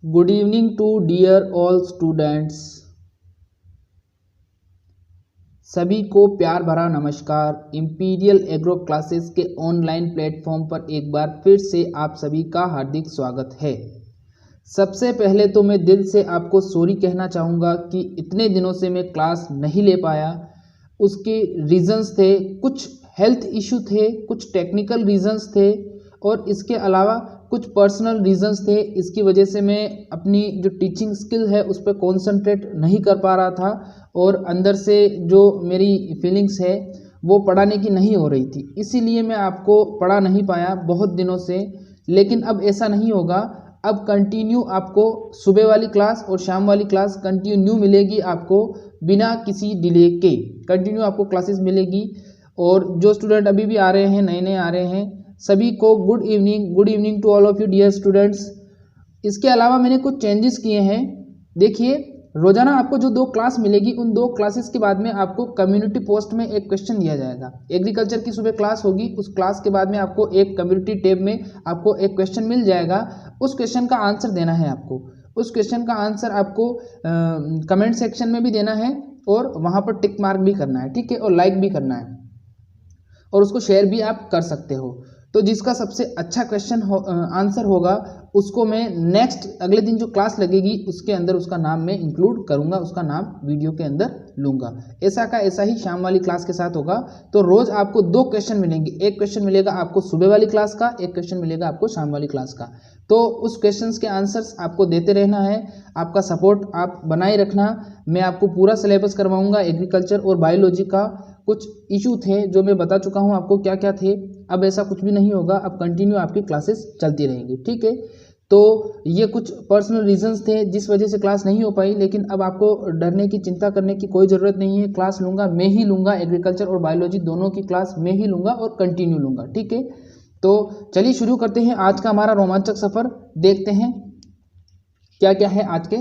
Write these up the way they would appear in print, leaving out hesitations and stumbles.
Good evening to dear all students। सभी को प्यार भरा नमस्कार। इंपीरियल एग्रो क्लासेस के ऑनलाइन प्लेटफॉर्म पर एक बार फिर से आप सभी का हार्दिक स्वागत है। सबसे पहले तो मैं दिल से आपको सॉरी कहना चाहूँगा कि इतने दिनों से मैं क्लास नहीं ले पाया। उसके रीज़न्स थे, कुछ हेल्थ इशू थे, कुछ टेक्निकल रीज़न्स थे और इसके अलावा कुछ पर्सनल रीज़न्स थे। इसकी वजह से मैं अपनी जो टीचिंग स्किल है उस पर कॉन्सेंट्रेट नहीं कर पा रहा था और अंदर से जो मेरी फीलिंग्स है वो पढ़ाने की नहीं हो रही थी, इसीलिए मैं आपको पढ़ा नहीं पाया बहुत दिनों से। लेकिन अब ऐसा नहीं होगा। अब कंटिन्यू आपको सुबह वाली क्लास और शाम वाली क्लास कंटिन्यू मिलेगी, आपको बिना किसी डिले के कंटिन्यू आपको क्लासेस मिलेगी। और जो स्टूडेंट अभी भी आ रहे हैं, नए नए आ रहे हैं, सभी को good evening to all of you dear students. इसके अलावा मैंने कुछ चेंजेस किए हैं। देखिए, रोजाना आपको जो 2 क्लास मिलेगी, उन 2 क्लासेस के बाद में आपको कम्युनिटी पोस्ट में एक क्वेश्चन दिया जाएगा। एग्रीकल्चर की सुबह क्लास होगी, उस क्लास के बाद में आपको एक कम्युनिटी टैब में आपको एक क्वेश्चन मिल जाएगा। उस क्वेश्चन का आंसर देना है आपको। उस क्वेश्चन का आंसर आपको कमेंट सेक्शन में भी देना है और वहाँ पर टिक मार्क भी करना है, ठीक है, और लाइक भी करना है और उसको शेयर भी आप कर सकते हो। तो जिसका सबसे अच्छा क्वेश्चन आंसर होगा उसको मैं नेक्स्ट अगले दिन जो क्लास लगेगी उसके अंदर उसका नाम मैं इंक्लूड करूंगा, उसका नाम वीडियो के अंदर लूंगा। ऐसा का ऐसा ही शाम वाली क्लास के साथ होगा। तो रोज आपको 2 क्वेश्चन मिलेंगे, एक क्वेश्चन मिलेगा आपको सुबह वाली क्लास का, एक क्वेश्चन मिलेगा आपको शाम वाली क्लास का। तो उस क्वेश्चंस के आंसर्स आपको देते रहना है, आपका सपोर्ट आप बनाए रखना। मैं आपको पूरा सिलेबस करवाऊंगा। एग्रीकल्चर और बायोलॉजी का कुछ इशू थे जो मैं बता चुका हूं आपको क्या क्या थे। अब ऐसा कुछ भी नहीं होगा, अब कंटिन्यू आपकी क्लासेस चलती रहेंगी, ठीक है। तो ये कुछ पर्सनल रीजंस थे जिस वजह से क्लास नहीं हो पाई, लेकिन अब आपको डरने की चिंता करने की कोई ज़रूरत नहीं है। क्लास लूँगा, मैं ही लूँगा, एग्रीकल्चर और बायोलॉजी दोनों की क्लास मैं ही लूँगा और कंटिन्यू लूँगा, ठीक है। तो चलिए शुरू करते हैं आज का हमारा रोमांचक सफ़र। देखते हैं क्या क्या है आज के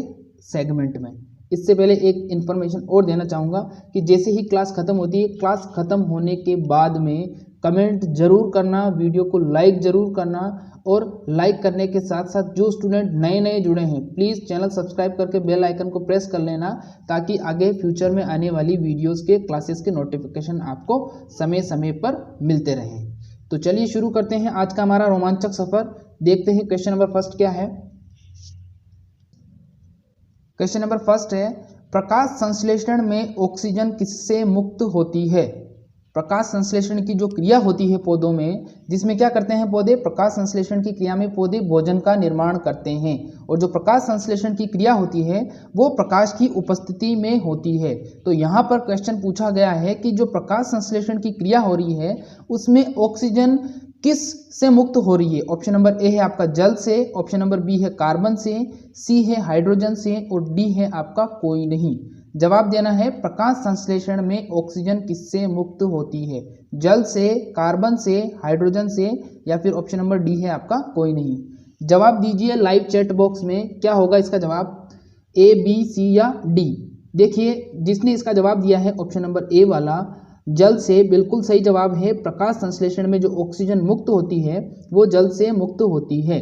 सेगमेंट में। इससे पहले एक इन्फॉर्मेशन और देना चाहूँगा कि जैसे ही क्लास ख़त्म होती है, क्लास ख़त्म होने के बाद में कमेंट जरूर करना, वीडियो को लाइक ज़रूर करना और लाइक करने के साथ साथ जो स्टूडेंट नए नए जुड़े हैं प्लीज़ चैनल सब्सक्राइब करके बेल आइकन को प्रेस कर लेना, ताकि आगे फ्यूचर में आने वाली वीडियोज़ के क्लासेस के नोटिफिकेशन आपको समय समय पर मिलते रहें। तो चलिए शुरू करते हैं आज का हमारा रोमांचक सफ़र। देखते हैं क्वेश्चन नंबर फर्स्ट क्या है। क्वेश्चन नंबर फर्स्ट है, प्रकाश संश्लेषण में ऑक्सीजन किससे मुक्त होती है। प्रकाश संश्लेषण की जो क्रिया होती है पौधों में, जिसमें क्या करते हैं पौधे, प्रकाश संश्लेषण की क्रिया में पौधे भोजन का निर्माण करते हैं। और जो प्रकाश संश्लेषण की क्रिया होती है वो प्रकाश की उपस्थिति में होती है। तो यहाँ पर क्वेश्चन पूछा गया है कि जो प्रकाश संश्लेषण की क्रिया हो रही है उसमें ऑक्सीजन किस से मुक्त हो रही है। ऑप्शन नंबर ए है आपका जल से, ऑप्शन नंबर बी है कार्बन से, सी है हाइड्रोजन से और डी है आपका कोई नहीं। जवाब देना है प्रकाश संश्लेषण में ऑक्सीजन किससे मुक्त होती है, जल से, कार्बन से, हाइड्रोजन से या फिर ऑप्शन नंबर डी है आपका कोई नहीं। जवाब दीजिए लाइव चैट बॉक्स में, क्या होगा इसका जवाब, ए, बी, सी या डी। देखिए, जिसने इसका जवाब दिया है ऑप्शन नंबर ए वाला जल से, बिल्कुल सही जवाब है। प्रकाश संश्लेषण में जो ऑक्सीजन मुक्त होती है वो जल से मुक्त होती है।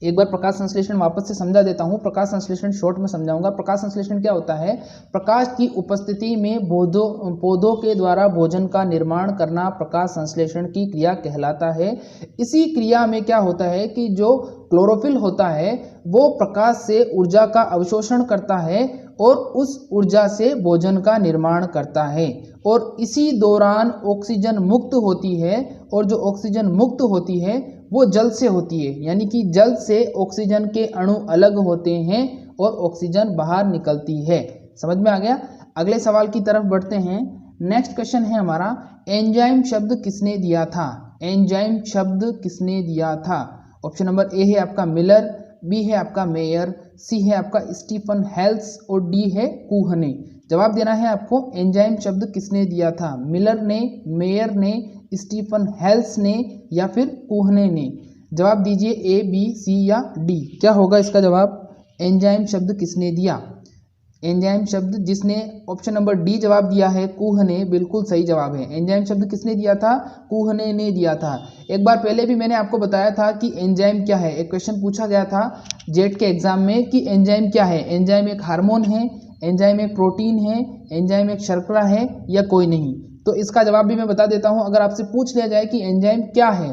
एक बार प्रकाश संश्लेषण वापस से समझा देता हूं, प्रकाश संश्लेषण शॉर्ट में समझाऊंगा। प्रकाश संश्लेषण क्या होता है, प्रकाश की उपस्थिति में पौधों के द्वारा भोजन का निर्माण करना प्रकाश संश्लेषण की क्रिया कहलाता है। इसी क्रिया में क्या होता है कि जो क्लोरोफिल होता है वो प्रकाश से ऊर्जा का अवशोषण करता है और उस ऊर्जा से भोजन का निर्माण करता है। और इसी दौरान ऑक्सीजन मुक्त होती है और जो ऑक्सीजन मुक्त होती है वो जल से होती है, यानी कि जल से ऑक्सीजन के अणु अलग होते हैं और ऑक्सीजन बाहर निकलती है। समझ में आ गया। अगले सवाल की तरफ बढ़ते हैं। नेक्स्ट क्वेश्चन है हमारा, एंजाइम शब्द किसने दिया था। एंजाइम शब्द किसने दिया था। ऑप्शन नंबर ए है आपका मिलर, बी है आपका मेयर, सी है आपका स्टीफन हेल्स और डी है कूहने। जवाब देना है आपको, एंजाइम शब्द किसने दिया था, मिलर ने, मेयर ने, स्टीफन हेल्स ने या फिर कूहने ने। जवाब दीजिए ए, बी, सी या डी। क्या होगा इसका जवाब, एंजाइम शब्द किसने दिया। एंजाइम शब्द जिसने ऑप्शन नंबर डी जवाब दिया है कुह ने, बिल्कुल सही जवाब है। एंजाइम शब्द किसने दिया था? कुह ने दिया था। एक बार पहले भी मैंने आपको बताया था कि एंजाइम क्या है। एक क्वेश्चन पूछा गया था जेट के एग्जाम में कि एंजाइम क्या है। एंजाइम एक हार्मोन है, एंजाइम एक प्रोटीन है, एंजाइम एक शर्करा है या कोई नहीं। तो इसका जवाब भी मैं बता देता हूं। अगर आपसे पूछ लिया जाए कि एंजाइम क्या है,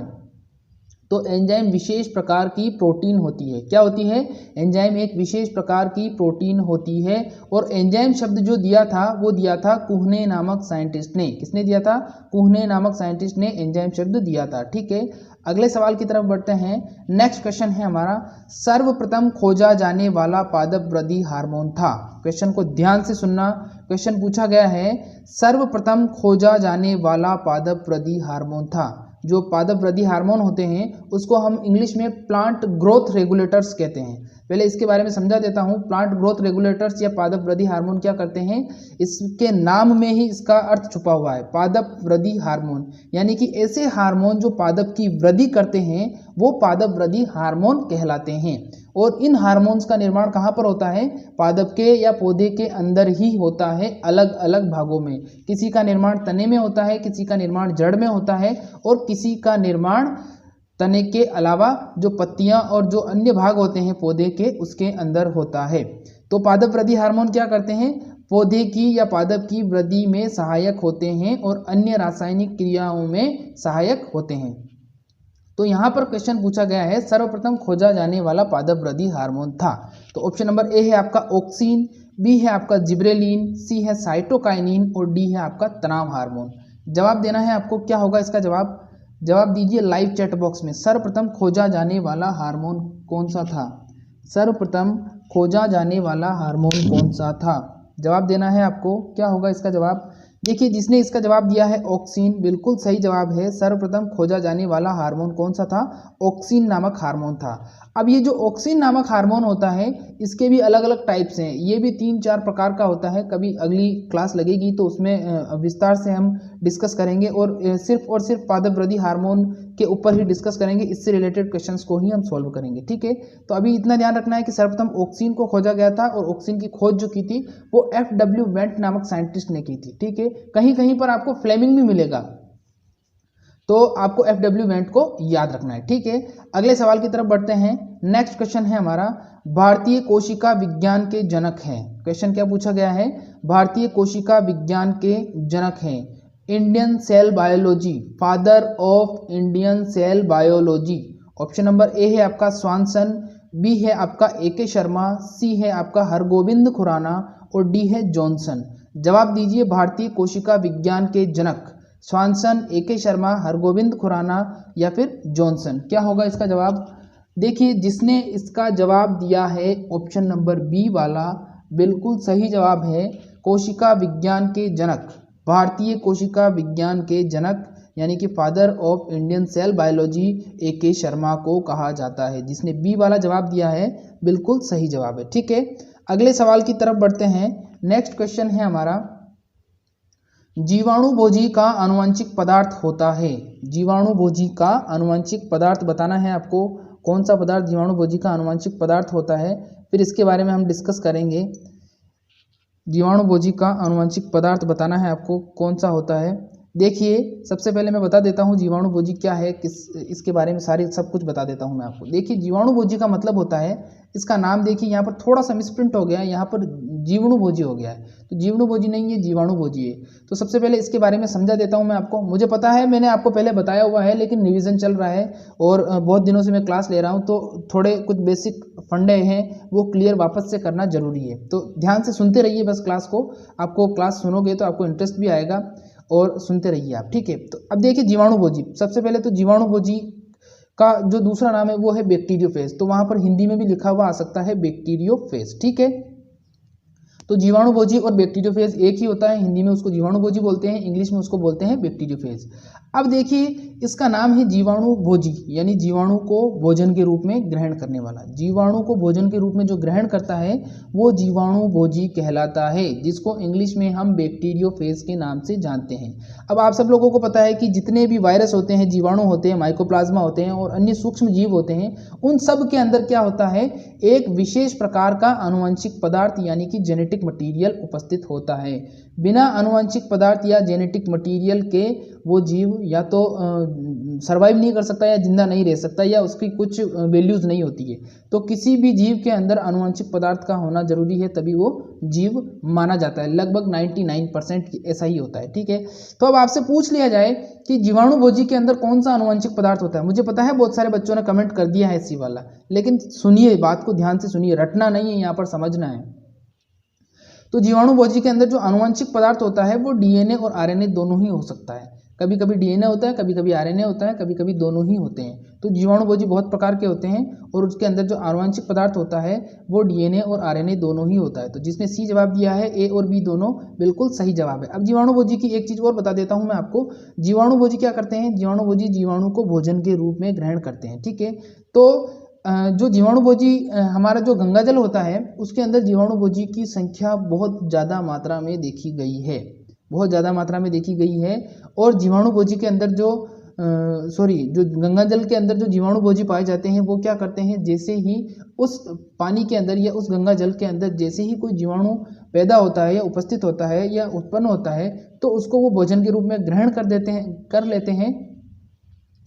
तो एंजाइम विशेष प्रकार की प्रोटीन होती है। क्या होती है? एंजाइम एक विशेष प्रकार की प्रोटीन होती है। और एंजाइम शब्द जो दिया था वो दिया था कुहने नामक साइंटिस्ट ने। किसने दिया था? कुहने नामक साइंटिस्ट ने एंजाइम शब्द दिया था। ठीक है, अगले सवाल की तरफ बढ़ते हैं। नेक्स्ट क्वेश्चन है हमारा, सर्वप्रथम खोजा जाने वाला पादप वृद्धि हार्मोन था। क्वेश्चन को ध्यान से सुनना। क्वेश्चन पूछा गया है, सर्वप्रथम खोजा जाने वाला पादप वृद्धि हार्मोन था। जो पादप वृद्धि हार्मोन होते हैं उसको हम इंग्लिश में प्लांट ग्रोथ रेगुलेटर्स कहते हैं। पहले इसके बारे में समझा देता हूं। प्लांट ग्रोथ रेगुलेटर्स या पादप वृद्धि हार्मोन क्या करते हैं, इसके नाम में ही इसका अर्थ छुपा हुआ है, पादप वृद्धि हार्मोन। यानी कि ऐसे हार्मोन जो पादप की वृद्धि करते हैं वो पादप वृद्धि हार्मोन कहलाते हैं। और इन हार्मोन्स का निर्माण कहाँ पर होता है? पादप के या पौधे के अंदर ही होता है, अलग अलग भागों में। किसी का निर्माण तने में होता है, किसी का निर्माण जड़ में होता है और किसी का निर्माण तने के अलावा जो पत्तियां और जो अन्य भाग होते हैं पौधे के उसके अंदर होता है। तो पादप वृद्धि हार्मोन क्या करते हैं? पौधे की या पादप की वृद्धि में सहायक होते हैं और अन्य रासायनिक क्रियाओं में सहायक होते हैं। तो यहाँ पर क्वेश्चन पूछा गया है, सर्वप्रथम खोजा जाने वाला पादप वृद्धि हार्मोन था। तो ऑप्शन नंबर ए है आपका ऑक्सिन, बी है आपका जिब्रेलिन, सी है साइटोकाइनिन और डी है आपका तनाव हार्मोन। जवाब देना है आपको। क्या होगा इसका जवाब? जवाब दीजिए लाइव चैट बॉक्स में। सर्वप्रथम खोजा जाने वाला हार्मोन कौन सा था? सर्वप्रथम खोजा जाने वाला हार्मोन कौन सा था? जवाब देना है आपको। क्या होगा इसका जवाब? देखिए, जिसने इसका जवाब दिया है ऑक्सिन, बिल्कुल सही जवाब है। सर्वप्रथम खोजा जाने वाला हार्मोन कौन सा था? ऑक्सिन नामक हार्मोन था। अब ये जो ऑक्सिन नामक हार्मोन होता है इसके भी अलग अलग टाइप्स हैं। ये भी 3-4 प्रकार का होता है। कभी अगली क्लास लगेगी तो उसमें विस्तार से हम डिस्कस करेंगे और सिर्फ पादप वृद्धि हार्मोन के ऊपर ही डिस्कस करेंगे। इससे रिलेटेड क्वेश्चंस को ही हम सॉल्व करेंगे। ठीक है, तो अभी इतना ध्यान रखना है कि सर्वप्रथम ऑक्सिन को खोजा गया था और ऑक्सिन की खोज जो की थी वो FW वेंट नामक साइंटिस्ट ने की थी। ठीक है, कहीं कहीं पर आपको फ्लेमिंग भी मिलेगा, तो आपको FW वेंट को याद रखना है। ठीक है, अगले सवाल की तरफ बढ़ते हैं। नेक्स्ट क्वेश्चन है हमारा, भारतीय कोशिका विज्ञान के जनक हैं। क्वेश्चन क्या पूछा गया है? भारतीय कोशिका विज्ञान के जनक हैं। Indian cell biology, father of Indian cell biology. Option number A है आपका स्वानसन, बी है आपका AK शर्मा, सी है आपका हरगोविंद खुराना और डी है जॉनसन। जवाब दीजिए, भारतीय कोशिका विज्ञान के जनक स्वानसन, AK शर्मा, हरगोविंद खुराना या फिर जॉनसन। क्या होगा इसका जवाब? देखिए, जिसने इसका जवाब दिया है ऑप्शन नंबर बी वाला, बिल्कुल सही जवाब है। कोशिका विज्ञान के जनक, भारतीय कोशिका विज्ञान के जनक यानी कि father of Indian cell biology AK Sharma को कहा जाता है। जिसने बी वाला जवाब दिया है बिल्कुल सही जवाब है। ठीक है, अगले सवाल की तरफ बढ़ते हैं। नेक्स्ट क्वेश्चन है हमारा, जीवाणुभोजी का आनुवंशिक पदार्थ होता है। जीवाणुभोजी का आनुवंशिक पदार्थ बताना है आपको। कौन सा पदार्थ जीवाणुभोजी का आनुवंशिक पदार्थ होता है, फिर इसके बारे में हम डिस्कस करेंगे। जीवाणुभोजी का आनुवंशिक पदार्थ बताना है आपको कौन सा होता है। देखिए, सबसे पहले मैं बता देता हूँ जीवाणुभोजी क्या है, इसके बारे में सब कुछ बता देता हूँ मैं आपको। देखिए, जीवाणुभोजी का मतलब होता है, इसका नाम देखिए यहाँ पर थोड़ा सा मिसप्रिंट हो गया है, यहाँ पर जीवाणुभोजी हो गया है, तो जीवाणुभोजी नहीं है, जीवाणुभोजी है। तो सबसे पहले इसके बारे में समझा देता हूँ मैं आपको। मुझे पता है मैंने आपको पहले बताया हुआ है, लेकिन रिवीजन चल रहा है और बहुत दिनों से मैं क्लास ले रहा हूँ, तो थोड़े कुछ बेसिक फंडे हैं वो क्लियर वापस से करना जरूरी है। तो ध्यान से सुनते रहिए बस क्लास को। आपको क्लास सुनोगे तो आपको इंटरेस्ट भी आएगा और सुनते रहिए आप। ठीक है, तो अब देखिए जीवाणुभोजी, सबसे पहले तो जीवाणुभोजी का जो दूसरा नाम है वो है बैक्टीरियोफेज। तो वहां पर हिंदी में भी लिखा हुआ आ सकता है बैक्टीरियोफेज। ठीक है, तो जीवाणुभोजी और बैक्टीरियोफेज एक ही होता है। हिंदी में उसको जीवाणुभोजी बोलते हैं, इंग्लिश में उसको बोलते हैं बैक्टीरियोफेज। अब देखिए, इसका नाम है जीवाणुभोजी, यानी जीवाणु को भोजन के रूप में ग्रहण करने वाला। जीवाणु को भोजन के रूप में जो ग्रहण करता है वो जीवाणुभोजी कहलाता है, जिसको इंग्लिश में हम बैक्टीरियोफेज के नाम से जानते हैं। अब आप सब लोगों को पता है कि जितने भी वायरस होते हैं, जीवाणु होते हैं, माइकोप्लाज्मा होते हैं और अन्य सूक्ष्म जीव होते हैं, उन सब के अंदर क्या होता है, एक विशेष प्रकार का आनुवंशिक पदार्थ यानी कि जेनेटिक जेनेटिक मटेरियल उपस्थित होता है। बिना आनुवंशिक पदार्थ या जेनेटिक मटेरियल के वो जीव या तो सर्वाइव नहीं कर सकता या जिंदा नहीं रह सकता या उसकी कुछ वैल्यूज नहीं होती है। तो किसी भी जीव के अंदर आनुवंशिक पदार्थ का होना जरूरी है, तभी वो जीव माना जाता है। लगभग 99% ऐसा ही होता है। ठीक है, तो अब आपसे पूछ लिया जाए कि जीवाणुभोजी के अंदर कौन सा आनुवंशिक पदार्थ होता है। मुझे पता है बहुत सारे बच्चों ने कमेंट कर दिया है इसी वाला, लेकिन सुनिए, बात को ध्यान से सुनिए, रटना नहीं है, यहाँ पर समझना है। तो जीवाणुभोजी के अंदर जो आनुवंशिक पदार्थ होता है वो डीएनए और आरएनए दोनों ही हो सकता है। कभी कभी डीएनए होता है, कभी कभी आरएनए होता है, कभी कभी दोनों ही होते हैं। तो जीवाणुभोजी बहुत प्रकार के होते हैं और उसके अंदर जो आनुवंशिक पदार्थ होता है वो डीएनए और आरएनए दोनों ही होता है। तो जिसने सी जवाब दिया है, ए और बी दोनों बिल्कुल सही जवाब है। अब जीवाणुभोजी की एक चीज़ और बता देता हूँ मैं आपको। जीवाणुभोजी क्या करते हैं, जीवाणुभोजी जीवाणु को भोजन के रूप में ग्रहण करते हैं। ठीक है, तो जो जीवाणुभोजी हमारा जो गंगाजल होता है उसके अंदर जीवाणुभोजी की संख्या बहुत ज़्यादा मात्रा में देखी गई है, बहुत ज़्यादा मात्रा में देखी गई है। और जीवाणुभोजी के अंदर जो जो गंगाजल के अंदर जो जीवाणुभोजी पाए जाते हैं वो क्या करते हैं, जैसे ही उस पानी के अंदर या उस गंगाजल के अंदर जैसे ही कोई जीवाणु पैदा होता है या उपस्थित होता है या उत्पन्न होता है तो उसको वो भोजन के रूप में ग्रहण कर लेते हैं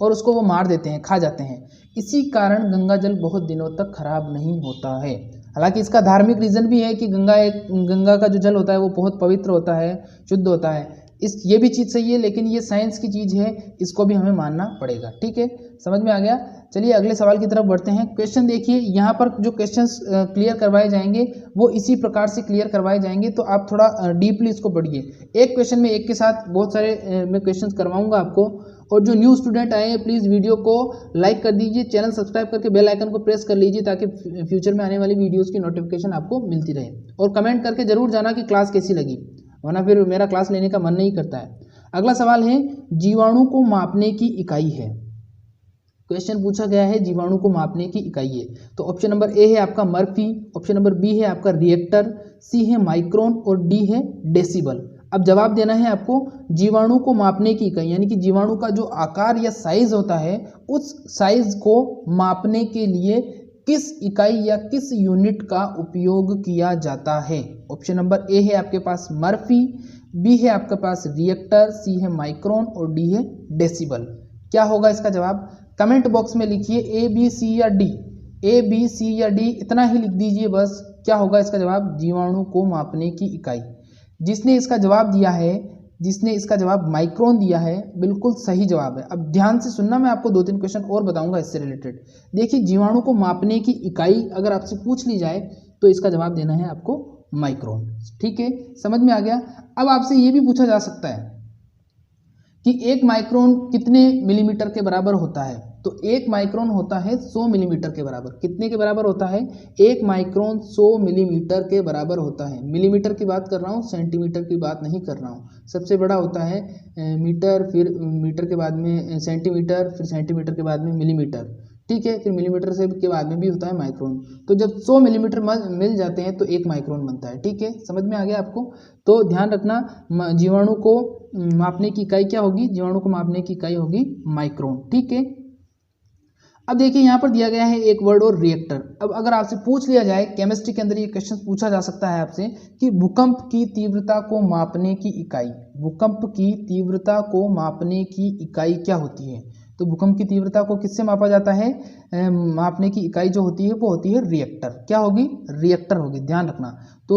और उसको वो मार देते हैं, खा जाते हैं। इसी कारण गंगाजल बहुत दिनों तक खराब नहीं होता है। हालांकि इसका धार्मिक रीजन भी है कि गंगा का जो जल होता है वो बहुत पवित्र होता है, शुद्ध होता है। ये भी चीज़ सही है, लेकिन ये साइंस की चीज़ है, इसको भी हमें मानना पड़ेगा। ठीक है, समझ में आ गया। चलिए अगले सवाल की तरफ बढ़ते हैं। क्वेश्चन देखिए, यहाँ पर जो क्वेश्चंस क्लियर करवाए जाएंगे वो इसी प्रकार से क्लियर करवाए जाएंगे, तो आप थोड़ा डीपली इसको पढ़िए। एक क्वेश्चन में एक के साथ बहुत सारे मैं क्वेश्चन करवाऊंगा आपको। और जो न्यू स्टूडेंट आए हैं प्लीज़ वीडियो को लाइक कर दीजिए, चैनल सब्सक्राइब करके बेल आइकन को प्रेस कर लीजिए ताकि फ्यूचर में आने वाली वीडियोस की नोटिफिकेशन आपको मिलती रहे। और कमेंट करके जरूर जाना कि क्लास कैसी लगी, वरना फिर मेरा क्लास लेने का मन नहीं करता है। अगला सवाल है, जीवाणु को मापने की इकाई है। क्वेश्चन पूछा गया है जीवाणु को मापने की इकाई है। तो ऑप्शन नंबर ए है आपका मर्फी, ऑप्शन नंबर बी है आपका रिएक्टर, सी है माइक्रोन और डी है डेसिबल। अब जवाब देना है आपको, जीवाणु को मापने की इकाई यानी कि जीवाणु का जो आकार या साइज होता है उस साइज को मापने के लिए किस इकाई या किस यूनिट का उपयोग किया जाता है। ऑप्शन नंबर ए है आपके पास मर्फी, बी है आपके पास रिएक्टर, सी है माइक्रोन और डी है डेसिबल। क्या होगा इसका जवाब, कमेंट बॉक्स में लिखिए ए बी सी या डी, ए बी सी या डी, इतना ही लिख दीजिए बस। क्या होगा इसका जवाब, जीवाणु को मापने की इकाई। जिसने इसका जवाब दिया है, जिसने इसका जवाब माइक्रोन दिया है, बिल्कुल सही जवाब है। अब ध्यान से सुनना, मैं आपको 2-3 क्वेश्चन और बताऊंगा इससे रिलेटेड। देखिए, जीवाणु को मापने की इकाई अगर आपसे पूछ ली जाए तो इसका जवाब देना है आपको माइक्रोन। ठीक है, समझ में आ गया। अब आपसे ये भी पूछा जा सकता है कि 1 माइक्रोन कितने मिलीमीटर के बराबर होता है। तो 1 माइक्रोन होता है 100 मिलीमीटर के बराबर। कितने के बराबर होता है, 1 माइक्रोन 100 मिलीमीटर के बराबर होता है। मिलीमीटर की बात कर रहा हूँ, सेंटीमीटर की बात नहीं कर रहा हूँ। सबसे बड़ा होता है मीटर, फिर मीटर के बाद में सेंटीमीटर, फिर सेंटीमीटर के बाद में मिलीमीटर। ठीक है, फिर मिलीमीटर से के बाद में भी होता है माइक्रोन। तो जब 100 मिलीमीटर मिल जाते हैं तो 1 माइक्रोन बनता है। ठीक है, समझ में आ गया आपको। तो ध्यान रखना, जीवाणु को मापने की इकाई क्या होगी, जीवाणु को मापने की इकाई होगी माइक्रोन। ठीक है, अब देखिए यहाँ पर दिया गया है एक वर्ड और रिएक्टर। अब अगर आपसे पूछ लिया जाए, केमिस्ट्री के अंदर ये क्वेश्चन पूछा जा सकता है आपसे कि भूकंप की तीव्रता को मापने की इकाई, भूकंप की तीव्रता को मापने की इकाई क्या होती है। तो भूकंप की तीव्रता को किससे मापा जाता है, मापने की इकाई जो होती है वो होती है रिएक्टर। क्या होगी, रिएक्टर होगी, ध्यान रखना। तो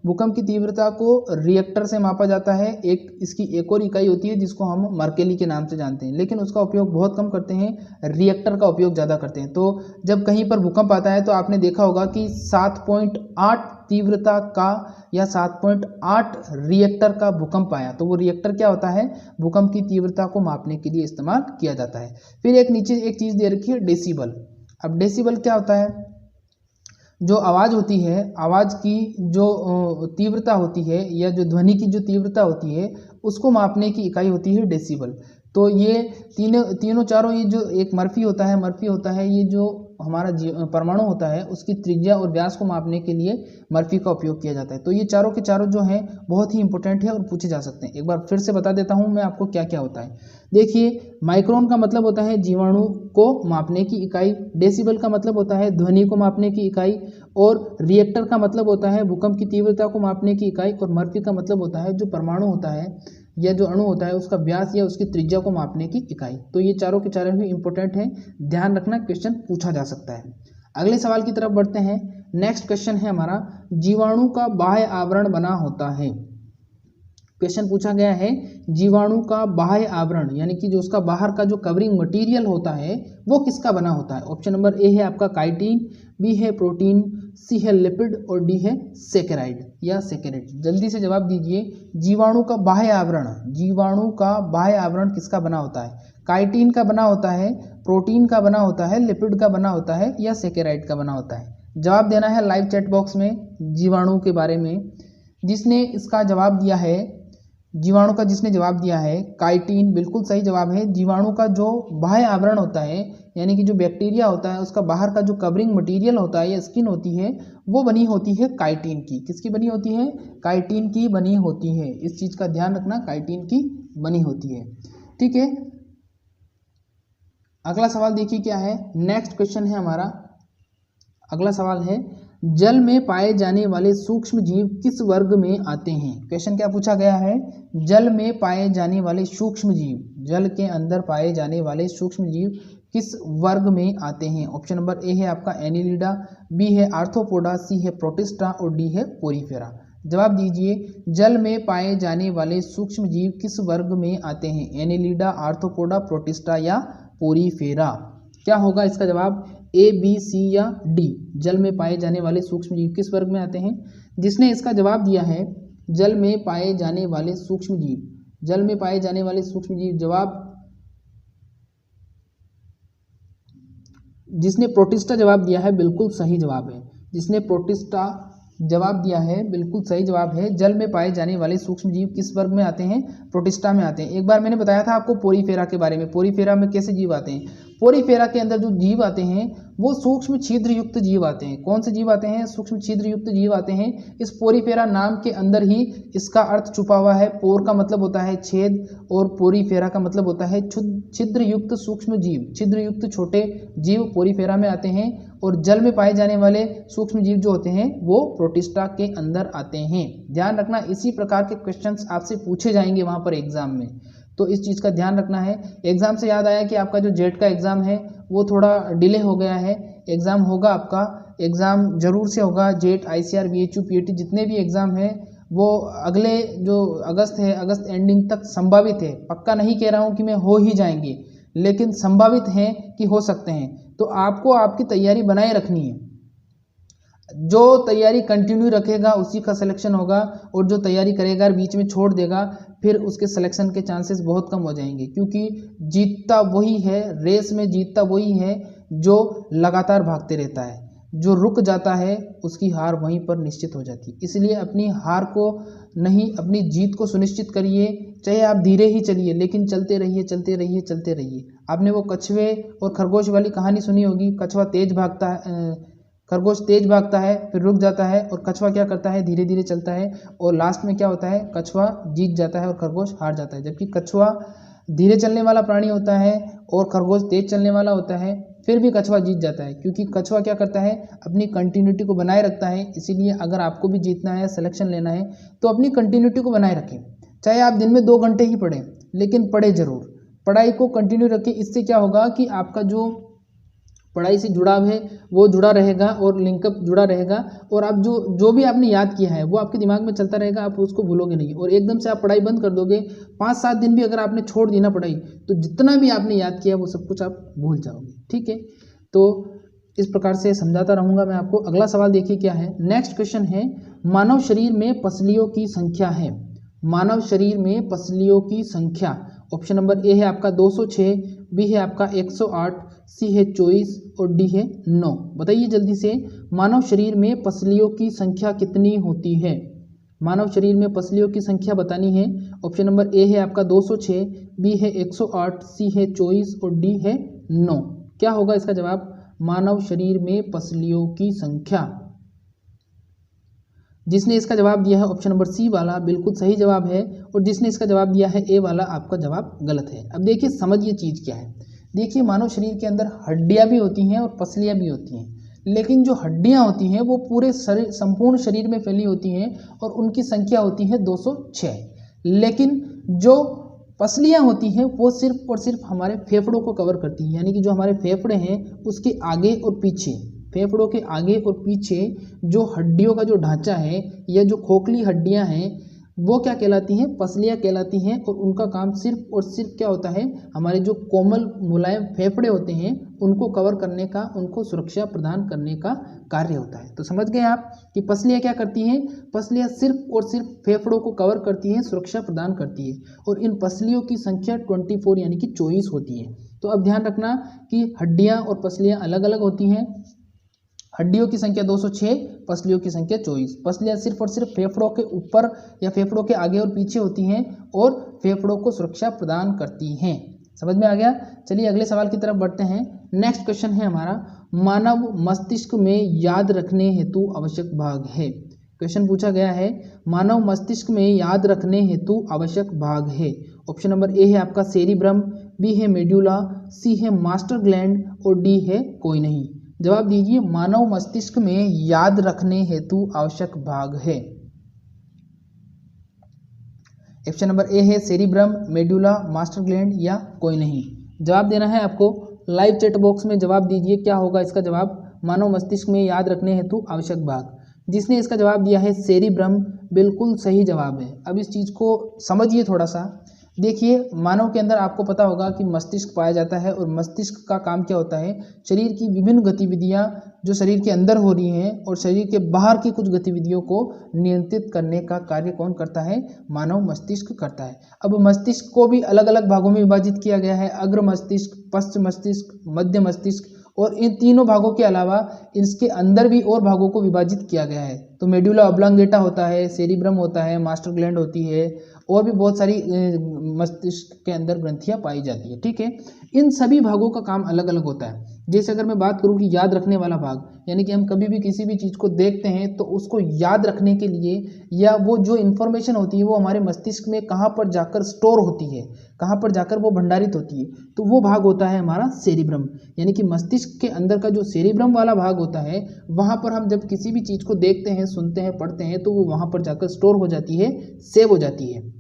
भूकंप की तीव्रता को रिएक्टर से मापा जाता है। इसकी एक और इकाई होती है जिसको हम मर्केली के नाम से जानते हैं, लेकिन उसका उपयोग बहुत कम करते हैं, रिएक्टर का उपयोग ज़्यादा करते हैं। तो जब कहीं पर भूकंप आता है तो आपने देखा होगा कि 7.8 तीव्रता का या 7.8 रिएक्टर का भूकंप आया। तो वो रिएक्टर क्या होता है, भूकंप की तीव्रता को मापने के लिए इस्तेमाल किया जाता है। फिर एक नीचे एक चीज़ दे रखी है डेसिबल। अब डेसिबल क्या होता है, जो आवाज़ होती है, आवाज़ की जो तीव्रता होती है या जो ध्वनि की जो तीव्रता होती है उसको मापने की इकाई होती है डेसिबल। तो ये तीनों चारों, ये जो एक मर्फी होता है, ये जो हमारा परमाणु होता है उसकी त्रिज्या और व्यास को मापने के लिए मर्फी का उपयोग किया जाता है। तो ये चारों के चारों जो हैं बहुत ही इंपॉर्टेंट है और पूछे जा सकते हैं। एक बार फिर से बता देता हूँ मैं आपको क्या क्या होता है। देखिए, माइक्रोन का मतलब होता है जीवाणु को मापने की इकाई, डेसिबल का मतलब होता है ध्वनि को मापने की इकाई, और रिएक्टर का मतलब होता है भूकंप की तीव्रता को मापने की इकाई, और मर्फी का मतलब होता है जो परमाणु होता है या जो अणु होता है उसका व्यास या उसकी त्रिज्या को मापने की इकाई। तो ये चारों के चारों ही इंपॉर्टेंट हैं, ध्यान रखना, क्वेश्चन पूछा जा सकता है। अगले सवाल की तरफ बढ़ते हैं। नेक्स्ट क्वेश्चन है हमारा, जीवाणु का बाह्य आवरण बना होता है। क्वेश्चन पूछा गया है जीवाणु का बाह्य आवरण यानी कि जो उसका बाहर का जो कवरिंग मटेरियल होता है वो किसका बना होता है। ऑप्शन नंबर ए है आपका काइटिन, बी है प्रोटीन, सी है लिपिड और डी है सेकेराइड या सेकेरेट। जल्दी से जवाब दीजिए, जीवाणु का बाह्य आवरण, जीवाणु का बाह्य आवरण किसका बना होता है। काइटिन का बना होता है, प्रोटीन का बना होता है, लिपिड का बना होता है या सेकेराइड का बना होता है। जवाब देना है लाइव चैट बॉक्स में जीवाणु के बारे में। जिसने इसका जवाब दिया है, जीवाणु का जिसने जवाब दिया है काइटिन, बिल्कुल सही जवाब है। जीवाणु का जो बाह्य आवरण होता है यानी कि जो बैक्टीरिया होता है उसका बाहर का जो कवरिंग मटेरियल होता है या स्किन होती है वो बनी होती है काइटिन की। किसकी बनी होती है? काइटिन की बनी होती है। इस चीज का ध्यान रखना, काइटिन की बनी होती है। ठीक है, अगला सवाल देखिए क्या है। नेक्स्ट क्वेश्चन है हमारा, अगला सवाल है, जल में पाए जाने वाले सूक्ष्म जीव किस वर्ग में आते हैं। क्वेश्चन क्या पूछा गया है, जल में पाए जाने वाले सूक्ष्म जीव, जल के अंदर पाए जाने वाले सूक्ष्म जीव किस वर्ग में आते हैं। ऑप्शन नंबर ए है आपका एनिलिडा, बी है आर्थ्रोपोडा, सी है प्रोटिस्टा और डी है पोरीफेरा। जवाब दीजिए, जल में पाए जाने वाले सूक्ष्म जीव किस वर्ग में आते हैं। एनिलिडा, आर्थ्रोपोडा, प्रोटिस्टा या पोरीफेरा। क्या होगा इसका जवाब, ए, बी, सी या डी। जल में पाए जाने वाले सूक्ष्म जीव किस वर्ग में आते हैं। जिसने इसका जवाब दिया है जल में पाए जाने वाले सूक्ष्म जीव, जल में पाए जाने वाले सूक्ष्म जीव, जवाब जिसने प्रोटिस्टा जवाब दिया है बिल्कुल सही जवाब है। जिसने प्रोटिस्टा जवाब दिया है बिल्कुल सही जवाब है। जल में पाए जाने वाले सूक्ष्म जीव किस वर्ग में आते हैं, प्रोटिस्टा में आते हैं। एक बार मैंने बताया था आपको पोरीफेरा के बारे में, पोरीफेरा में कैसे जीव आते हैं। पोरीफेरा के अंदर जो जीव आते हैं वो सूक्ष्म छिद्र युक्त जीव आते हैं। कौन से जीव आते हैं, सूक्ष्म छिद्र युक्त जीव आते हैं। इस पोरीफेरा नाम के अंदर ही इसका अर्थ छुपा हुआ है। पोर का मतलब होता है छेद और पोरीफेरा का मतलब होता है छिद्र युक्त सूक्ष्म जीव, छिद्र युक्त छोटे जीव पोरीफेरा में आते हैं। और जल में पाए जाने वाले सूक्ष्म जीव जो होते हैं वो प्रोटिस्टा के अंदर आते हैं। ध्यान रखना, इसी प्रकार के क्वेश्चंस आपसे पूछे जाएंगे वहां पर एग्जाम में, तो इस चीज़ का ध्यान रखना है। एग्जाम से याद आया कि आपका जो जेट का एग्जाम है वो थोड़ा डिले हो गया है। एग्जाम होगा, आपका एग्जाम जरूर से होगा। जेट, ICR, VHU, PAT जितने भी एग्जाम हैं वो अगले जो अगस्त है, अगस्त एंडिंग तक संभावित है। पक्का नहीं कह रहा हूँ कि मैं हो ही जाएंगे, लेकिन संभावित है कि हो सकते हैं। तो आपको आपकी तैयारी बनाए रखनी है। जो तैयारी कंटिन्यू रखेगा उसी का सिलेक्शन होगा, और जो तैयारी करेगा बीच में छोड़ देगा फिर उसके सिलेक्शन के चांसेस बहुत कम हो जाएंगे। क्योंकि जीतता वही है, रेस में जीतता वही है जो लगातार भागते रहता है। जो रुक जाता है उसकी हार वहीं पर निश्चित हो जाती है। इसलिए अपनी हार को नहीं, अपनी जीत को सुनिश्चित करिए। चाहे आप धीरे ही चलिए लेकिन चलते रहिए, चलते रहिए, चलते रहिए। आपने वो कछुए और खरगोश वाली कहानी सुनी होगी। कछुआ तेज भागता है, खरगोश तेज भागता है, फिर रुक जाता है, और कछुआ क्या करता है, धीरे धीरे चलता है, और लास्ट में क्या होता है, कछुआ जीत जाता है और खरगोश हार जाता है। जबकि कछुआ धीरे चलने वाला प्राणी होता है और खरगोश तेज चलने वाला होता है, फिर भी कछुआ जीत जाता है। क्योंकि कछुआ क्या करता है, अपनी कंटिन्यूटी को बनाए रखता है। इसीलिए अगर आपको भी जीतना है, सिलेक्शन लेना है, तो अपनी कंटिन्यूटी को बनाए रखें। चाहे आप दिन में 2 घंटे ही पढ़ें, लेकिन पढ़े जरूर, पढ़ाई को कंटिन्यू रखें। इससे क्या होगा कि आपका जो पढ़ाई से जुड़ाव है वो जुड़ा रहेगा और लिंकअप जुड़ा रहेगा, और आप जो भी आपने याद किया है वो आपके दिमाग में चलता रहेगा, आप उसको भूलोगे नहीं। और एकदम से आप पढ़ाई बंद कर दोगे, 5-7 दिन भी अगर आपने छोड़ दी ना पढ़ाई, तो जितना भी आपने याद किया वो सब कुछ आप भूल जाओगे। ठीक है, तो इस प्रकार से समझाता रहूँगा मैं आपको। अगला सवाल देखिए क्या है। नेक्स्ट क्वेश्चन है, मानव शरीर में पसलियों की संख्या है। मानव शरीर में पसलियों की संख्या, ऑप्शन नंबर ए है आपका 206, बी है आपका 108, सी है 24 और डी है 9। बताइए जल्दी से, मानव शरीर में पसलियों की संख्या कितनी होती है। मानव शरीर में पसलियों की संख्या बतानी है। ऑप्शन नंबर ए है आपका 206, बी है 108, सी है 24 और डी है 9। क्या होगा इसका जवाब, मानव शरीर में पसलियों की संख्या। जिसने इसका जवाब दिया है ऑप्शन नंबर सी वाला बिल्कुल सही जवाब है, और जिसने इसका जवाब दिया है ए वाला आपका जवाब गलत है। अब देखिए समझिए चीज़ क्या है। देखिए मानव शरीर के अंदर हड्डियां भी होती हैं और पसलियां भी होती हैं, लेकिन जो हड्डियां होती हैं वो पूरे शरीर संपूर्ण शरीर में फैली होती हैं और उनकी संख्या होती है 206। लेकिन जो पसलियां होती हैं वो सिर्फ और सिर्फ हमारे फेफड़ों को कवर करती हैं, यानी कि जो हमारे फेफड़े हैं उसके आगे और पीछे, फेफड़ों के आगे और पीछे जो हड्डियों का जो ढांचा है या जो खोखली हड्डियां हैं वो क्या कहलाती हैं, पसलियां कहलाती हैं। और उनका काम सिर्फ और सिर्फ क्या होता है, हमारे जो कोमल मुलायम फेफड़े होते हैं उनको कवर करने का, उनको सुरक्षा प्रदान करने का कार्य होता है। तो समझ गए आप कि पसलियां क्या करती हैं, पसलियां सिर्फ और सिर्फ फेफड़ों को कवर करती हैं, सुरक्षा प्रदान करती है। और इन पसलियों की संख्या 24 यानी कि 24 होती है। तो अब ध्यान रखना कि हड्डियां और पसलियां अलग अलग होती हैं। हड्डियों की संख्या 206, पसलियों की संख्या 24। पसलियां सिर्फ और सिर्फ फेफड़ों के ऊपर या फेफड़ों के आगे और पीछे होती हैं और फेफड़ों को सुरक्षा प्रदान करती हैं। समझ में आ गया। चलिए अगले सवाल की तरफ बढ़ते हैं। नेक्स्ट क्वेश्चन है हमारा, मानव मस्तिष्क में याद रखने हेतु आवश्यक भाग है। क्वेश्चन पूछा गया है, मानव मस्तिष्क में याद रखने हेतु आवश्यक भाग है। ऑप्शन नंबर ए है आपका सेरिब्रम, बी है मेड्यूला, सी है मास्टर ग्लैंड और डी है कोई नहीं। जवाब दीजिए, मानव मस्तिष्क में याद रखने हेतु आवश्यक भाग है। ऑप्शन नंबर ए है सेरिब्रम, मेड्यूला, मास्टर ग्लैंड या कोई नहीं। जवाब देना है आपको। लाइव चैट बॉक्स में जवाब दीजिए क्या होगा इसका जवाब। मानव मस्तिष्क में याद रखने हेतु आवश्यक भाग, जिसने इसका जवाब दिया है सेरिब्रम, बिल्कुल सही जवाब है। अब इस चीज़ को समझिए थोड़ा सा। देखिए मानव के अंदर आपको पता होगा कि मस्तिष्क पाया जाता है, और मस्तिष्क का काम क्या होता है, शरीर की विभिन्न गतिविधियां जो शरीर के अंदर हो रही हैं और शरीर के बाहर की कुछ गतिविधियों को नियंत्रित करने का कार्य कौन करता है, मानव मस्तिष्क करता है। अब मस्तिष्क को भी अलग अलग भागों में विभाजित किया गया है, अग्र मस्तिष्क, पश्च मस्तिष्क, मध्य मस्तिष्क, और इन तीनों भागों के अलावा इसके अंदर भी और भागों को विभाजित किया गया है। तो मेडुला ऑब्लांगेटा होता है, सेरिब्रम होता है, मास्टर ग्लैंड होती है, और भी बहुत सारी मस्तिष्क के अंदर ग्रंथियां पाई जाती है। ठीक है, इन सभी भागों का काम अलग अलग होता है। जैसे अगर मैं बात करूं कि याद रखने वाला भाग, यानी कि हम कभी भी किसी भी चीज़ को देखते हैं तो उसको याद रखने के लिए, या वो जो इन्फॉर्मेशन होती है वो हमारे मस्तिष्क में कहाँ पर जाकर स्टोर होती है, कहाँ पर जाकर वो भंडारित होती है, तो वो भाग होता है हमारा सेरिब्रम। यानी कि मस्तिष्क के अंदर का जो सेरिब्रम वाला भाग होता है, वहाँ पर हम जब किसी भी चीज़ को देखते हैं, सुनते हैं, पढ़ते हैं, तो वो वहाँ पर जाकर स्टोर हो जाती है, सेव हो जाती है।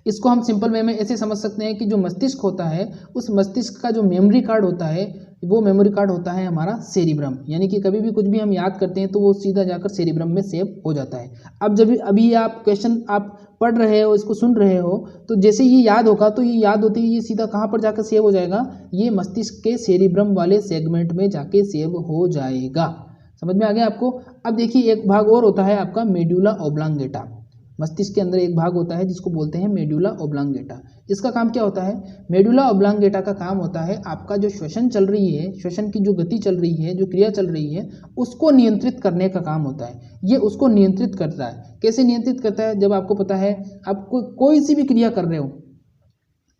इसको हम सिंपल वे में ऐसे समझ सकते हैं कि जो मस्तिष्क होता है, उस मस्तिष्क का जो मेमोरी कार्ड होता है, वो मेमोरी कार्ड होता है हमारा सेरिब्रम। यानी कि कभी भी कुछ भी हम याद करते हैं तो वो सीधा जाकर सेरिब्रम में सेव हो जाता है। अब जब अभी आप क्वेश्चन आप पढ़ रहे हो, इसको सुन रहे हो, तो जैसे ये याद होगा तो ये याद होती है, ये सीधा कहाँ पर जाकर सेव हो जाएगा, ये मस्तिष्क के सेरिब्रम वाले सेगमेंट में जाके सेव हो जाएगा। समझ में आ गया आपको। अब देखिए एक भाग और होता है आपका मेडुला ऑब्लांगेटा। मस्तिष्क के अंदर एक भाग होता है जिसको बोलते हैं मेडुला ऑब्लांगेटा। इसका काम क्या होता है, मेडुला ऑब्लांगेटा का काम होता है आपका जो श्वसन चल रही है, श्वसन की जो गति चल रही है, जो क्रिया चल रही है, उसको नियंत्रित करने का काम होता है। ये उसको नियंत्रित करता है। कैसे नियंत्रित करता है, जब आपको पता है आप कोई सी भी क्रिया कर रहे हो,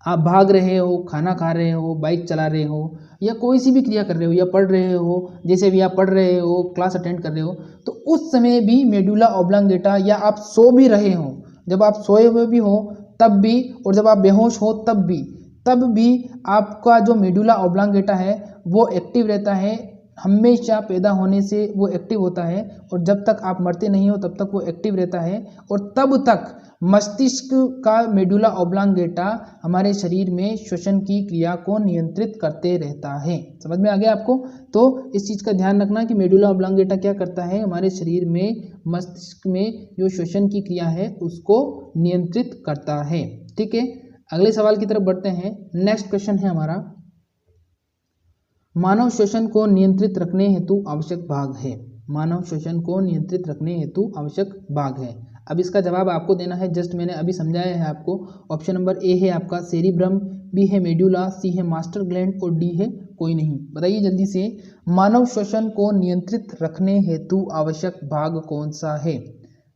आप भाग रहे हो, खाना खा रहे हो, बाइक चला रहे हो, या कोई सी भी क्रिया कर रहे हो, या पढ़ रहे हो, जैसे भी आप पढ़ रहे हो, क्लास अटेंड कर रहे हो, तो उस समय भी मेडुला ऑब्लांगेटा, या आप सो भी रहे हो, जब आप सोए हुए भी हो तब भी, और जब आप बेहोश हो तब भी आपका जो मेडुला ऑब्लांगेटा है वो एक्टिव रहता है। हमेशा पैदा होने से वो एक्टिव होता है, और जब तक आप मरते नहीं हो तब तक वो एक्टिव रहता है, और तब तक मस्तिष्क का मेडुला ऑब्लांगेटा हमारे शरीर में श्वसन की क्रिया को नियंत्रित करते रहता है। समझ में आ गया आपको। तो इस चीज़ का ध्यान रखना कि मेडुला ऑब्लांगेटा क्या करता है, हमारे शरीर में मस्तिष्क में जो श्वसन की क्रिया है उसको नियंत्रित करता है। ठीक है, अगले सवाल की तरफ बढ़ते हैं। नेक्स्ट क्वेश्चन है हमारा, मानव श्वसन को नियंत्रित रखने हेतु आवश्यक भाग है। मानव श्वसन को नियंत्रित रखने हेतु आवश्यक भाग है। अब इसका जवाब आपको देना है, जस्ट मैंने अभी समझाया है आपको। ऑप्शन नंबर ए है आपका सेरिब्रम, बी है मेडुला, सी है मास्टर ग्लैंड और डी है कोई नहीं। बताइए जल्दी से, मानव श्वसन को नियंत्रित रखने हेतु आवश्यक भाग कौन सा है।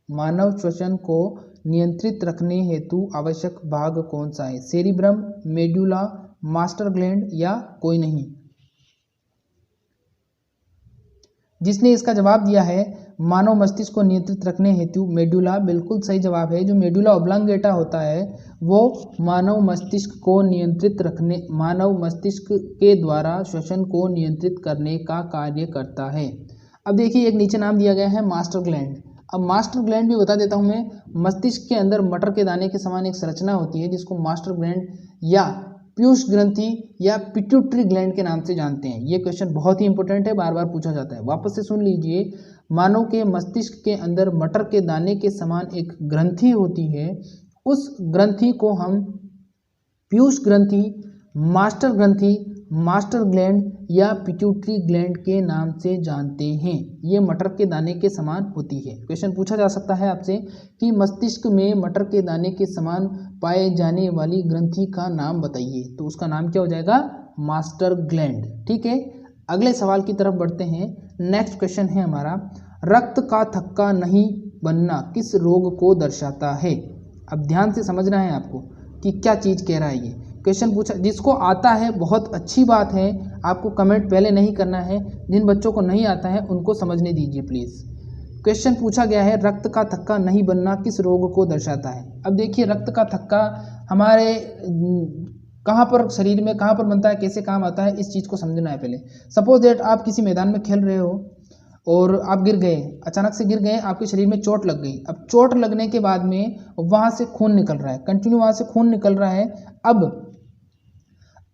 मानव श्वसन को नियंत्रित रखने हेतु आवश्यक भाग कौन सा है, सेरिब्रम, मेडुला, मास्टर ग्लैंड या कोई नहीं। जिसने इसका जवाब दिया है मानव मस्तिष्क को नियंत्रित रखने हेतु मेडुला, बिल्कुल सही जवाब है। जो मेडुला ऑब्लांगेटा होता है वो मानव मस्तिष्क को नियंत्रित रखने, मानव मस्तिष्क के द्वारा श्वसन को नियंत्रित करने का कार्य करता है। अब देखिए एक नीचे नाम दिया गया है मास्टर ग्लैंड। अब मास्टर ग्लैंड भी बता देता हूँ मैं। मस्तिष्क के अंदर मटर के दाने के समान एक संरचना होती है जिसको मास्टर ग्लैंड या पीयूष ग्रंथि या पिट्यूटरी ग्लैंड के नाम से जानते हैं। ये क्वेश्चन बहुत ही इंपॉर्टेंट है, बार बार पूछा जाता है। वापस से सुन लीजिए, मानव के मस्तिष्क के अंदर मटर के दाने के समान एक ग्रंथि होती है। उस ग्रंथि को हम पीयूष ग्रंथि, मास्टर ग्रंथि, मास्टर ग्लैंड या पिट्यूटरी ग्लैंड के नाम से जानते हैं। ये मटर के दाने के समान होती है। क्वेश्चन पूछा जा सकता है आपसे कि मस्तिष्क में मटर के दाने के समान पाए जाने वाली ग्रंथि का नाम बताइए, तो उसका नाम क्या हो जाएगा? Master gland. ठीक है, अगले सवाल की तरफ बढ़ते हैं। नेक्स्ट क्वेश्चन है हमारा, रक्त का थक्का नहीं बनना किस रोग को दर्शाता है? अब ध्यान से समझना है आपको कि क्या चीज़ कह रहा है ये क्वेश्चन पूछा। जिसको आता है बहुत अच्छी बात है, आपको कमेंट पहले नहीं करना है। जिन बच्चों को नहीं आता है उनको समझने दीजिए प्लीज़। क्वेश्चन पूछा गया है रक्त का थक्का नहीं बनना किस रोग को दर्शाता है। अब देखिए रक्त का थक्का हमारे कहाँ पर शरीर में कहाँ पर बनता है, कैसे काम आता है, इस चीज़ को समझना है पहले। सपोज दैट आप किसी मैदान में खेल रहे हो और आप गिर गए, अचानक से गिर गए, आपके शरीर में चोट लग गई। अब चोट लगने के बाद में वहाँ से खून निकल रहा है, कंटिन्यू वहाँ से खून निकल रहा है। अब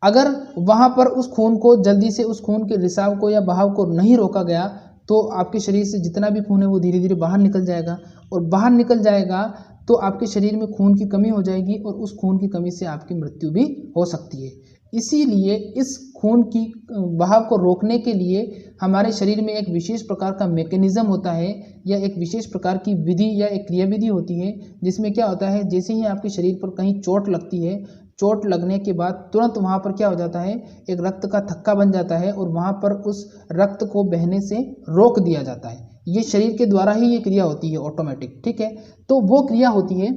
अगर वहाँ पर उस खून को जल्दी से, उस खून के रिसाव को या बहाव को नहीं रोका गया तो आपके शरीर से जितना भी खून है वो धीरे धीरे बाहर निकल जाएगा, और बाहर निकल जाएगा तो आपके शरीर में खून की कमी हो जाएगी, और उस खून की कमी से आपकी मृत्यु भी हो सकती है। इसीलिए इस खून की बहाव को रोकने के लिए हमारे शरीर में एक विशेष प्रकार का मैकेनिज्म होता है, या एक विशेष प्रकार की विधि या एक क्रियाविधि होती है, जिसमें क्या होता है, जैसे ही आपके शरीर पर कहीं चोट लगती है, चोट लगने के बाद तुरंत वहाँ पर क्या हो जाता है, एक रक्त का थक्का बन जाता है, और वहाँ पर उस रक्त को बहने से रोक दिया जाता है। ये शरीर के द्वारा ही ये क्रिया होती है ऑटोमेटिक। ठीक है, तो वो क्रिया होती है।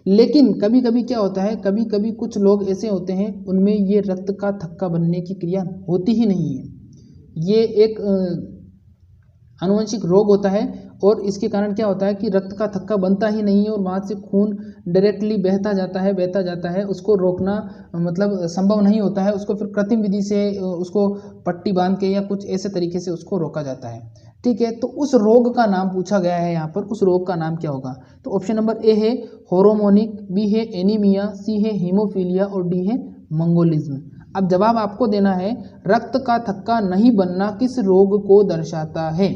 लेकिन कभी कभी क्या होता है, कभी कभी कुछ लोग ऐसे होते हैं उनमें ये रक्त का थक्का बनने की क्रिया होती ही नहीं है। ये एक आनुवंशिक रोग होता है, और इसके कारण क्या होता है कि रक्त का थक्का बनता ही नहीं है, और वहाँ से खून डायरेक्टली बहता जाता है। उसको रोकना मतलब संभव नहीं होता है। उसको फिर कृत्रिम विधि से उसको पट्टी बांध के या कुछ ऐसे तरीके से उसको रोका जाता है। ठीक है, तो उस रोग का नाम पूछा गया है यहाँ पर, उस रोग का नाम क्या होगा? तो ऑप्शन नंबर ए है होरोमोनिक, बी है एनीमिया, सी है हीमोफीलिया और डी है मंगोलिज्म। अब जवाब आपको देना है रक्त का थक्का नहीं बनना किस रोग को दर्शाता है।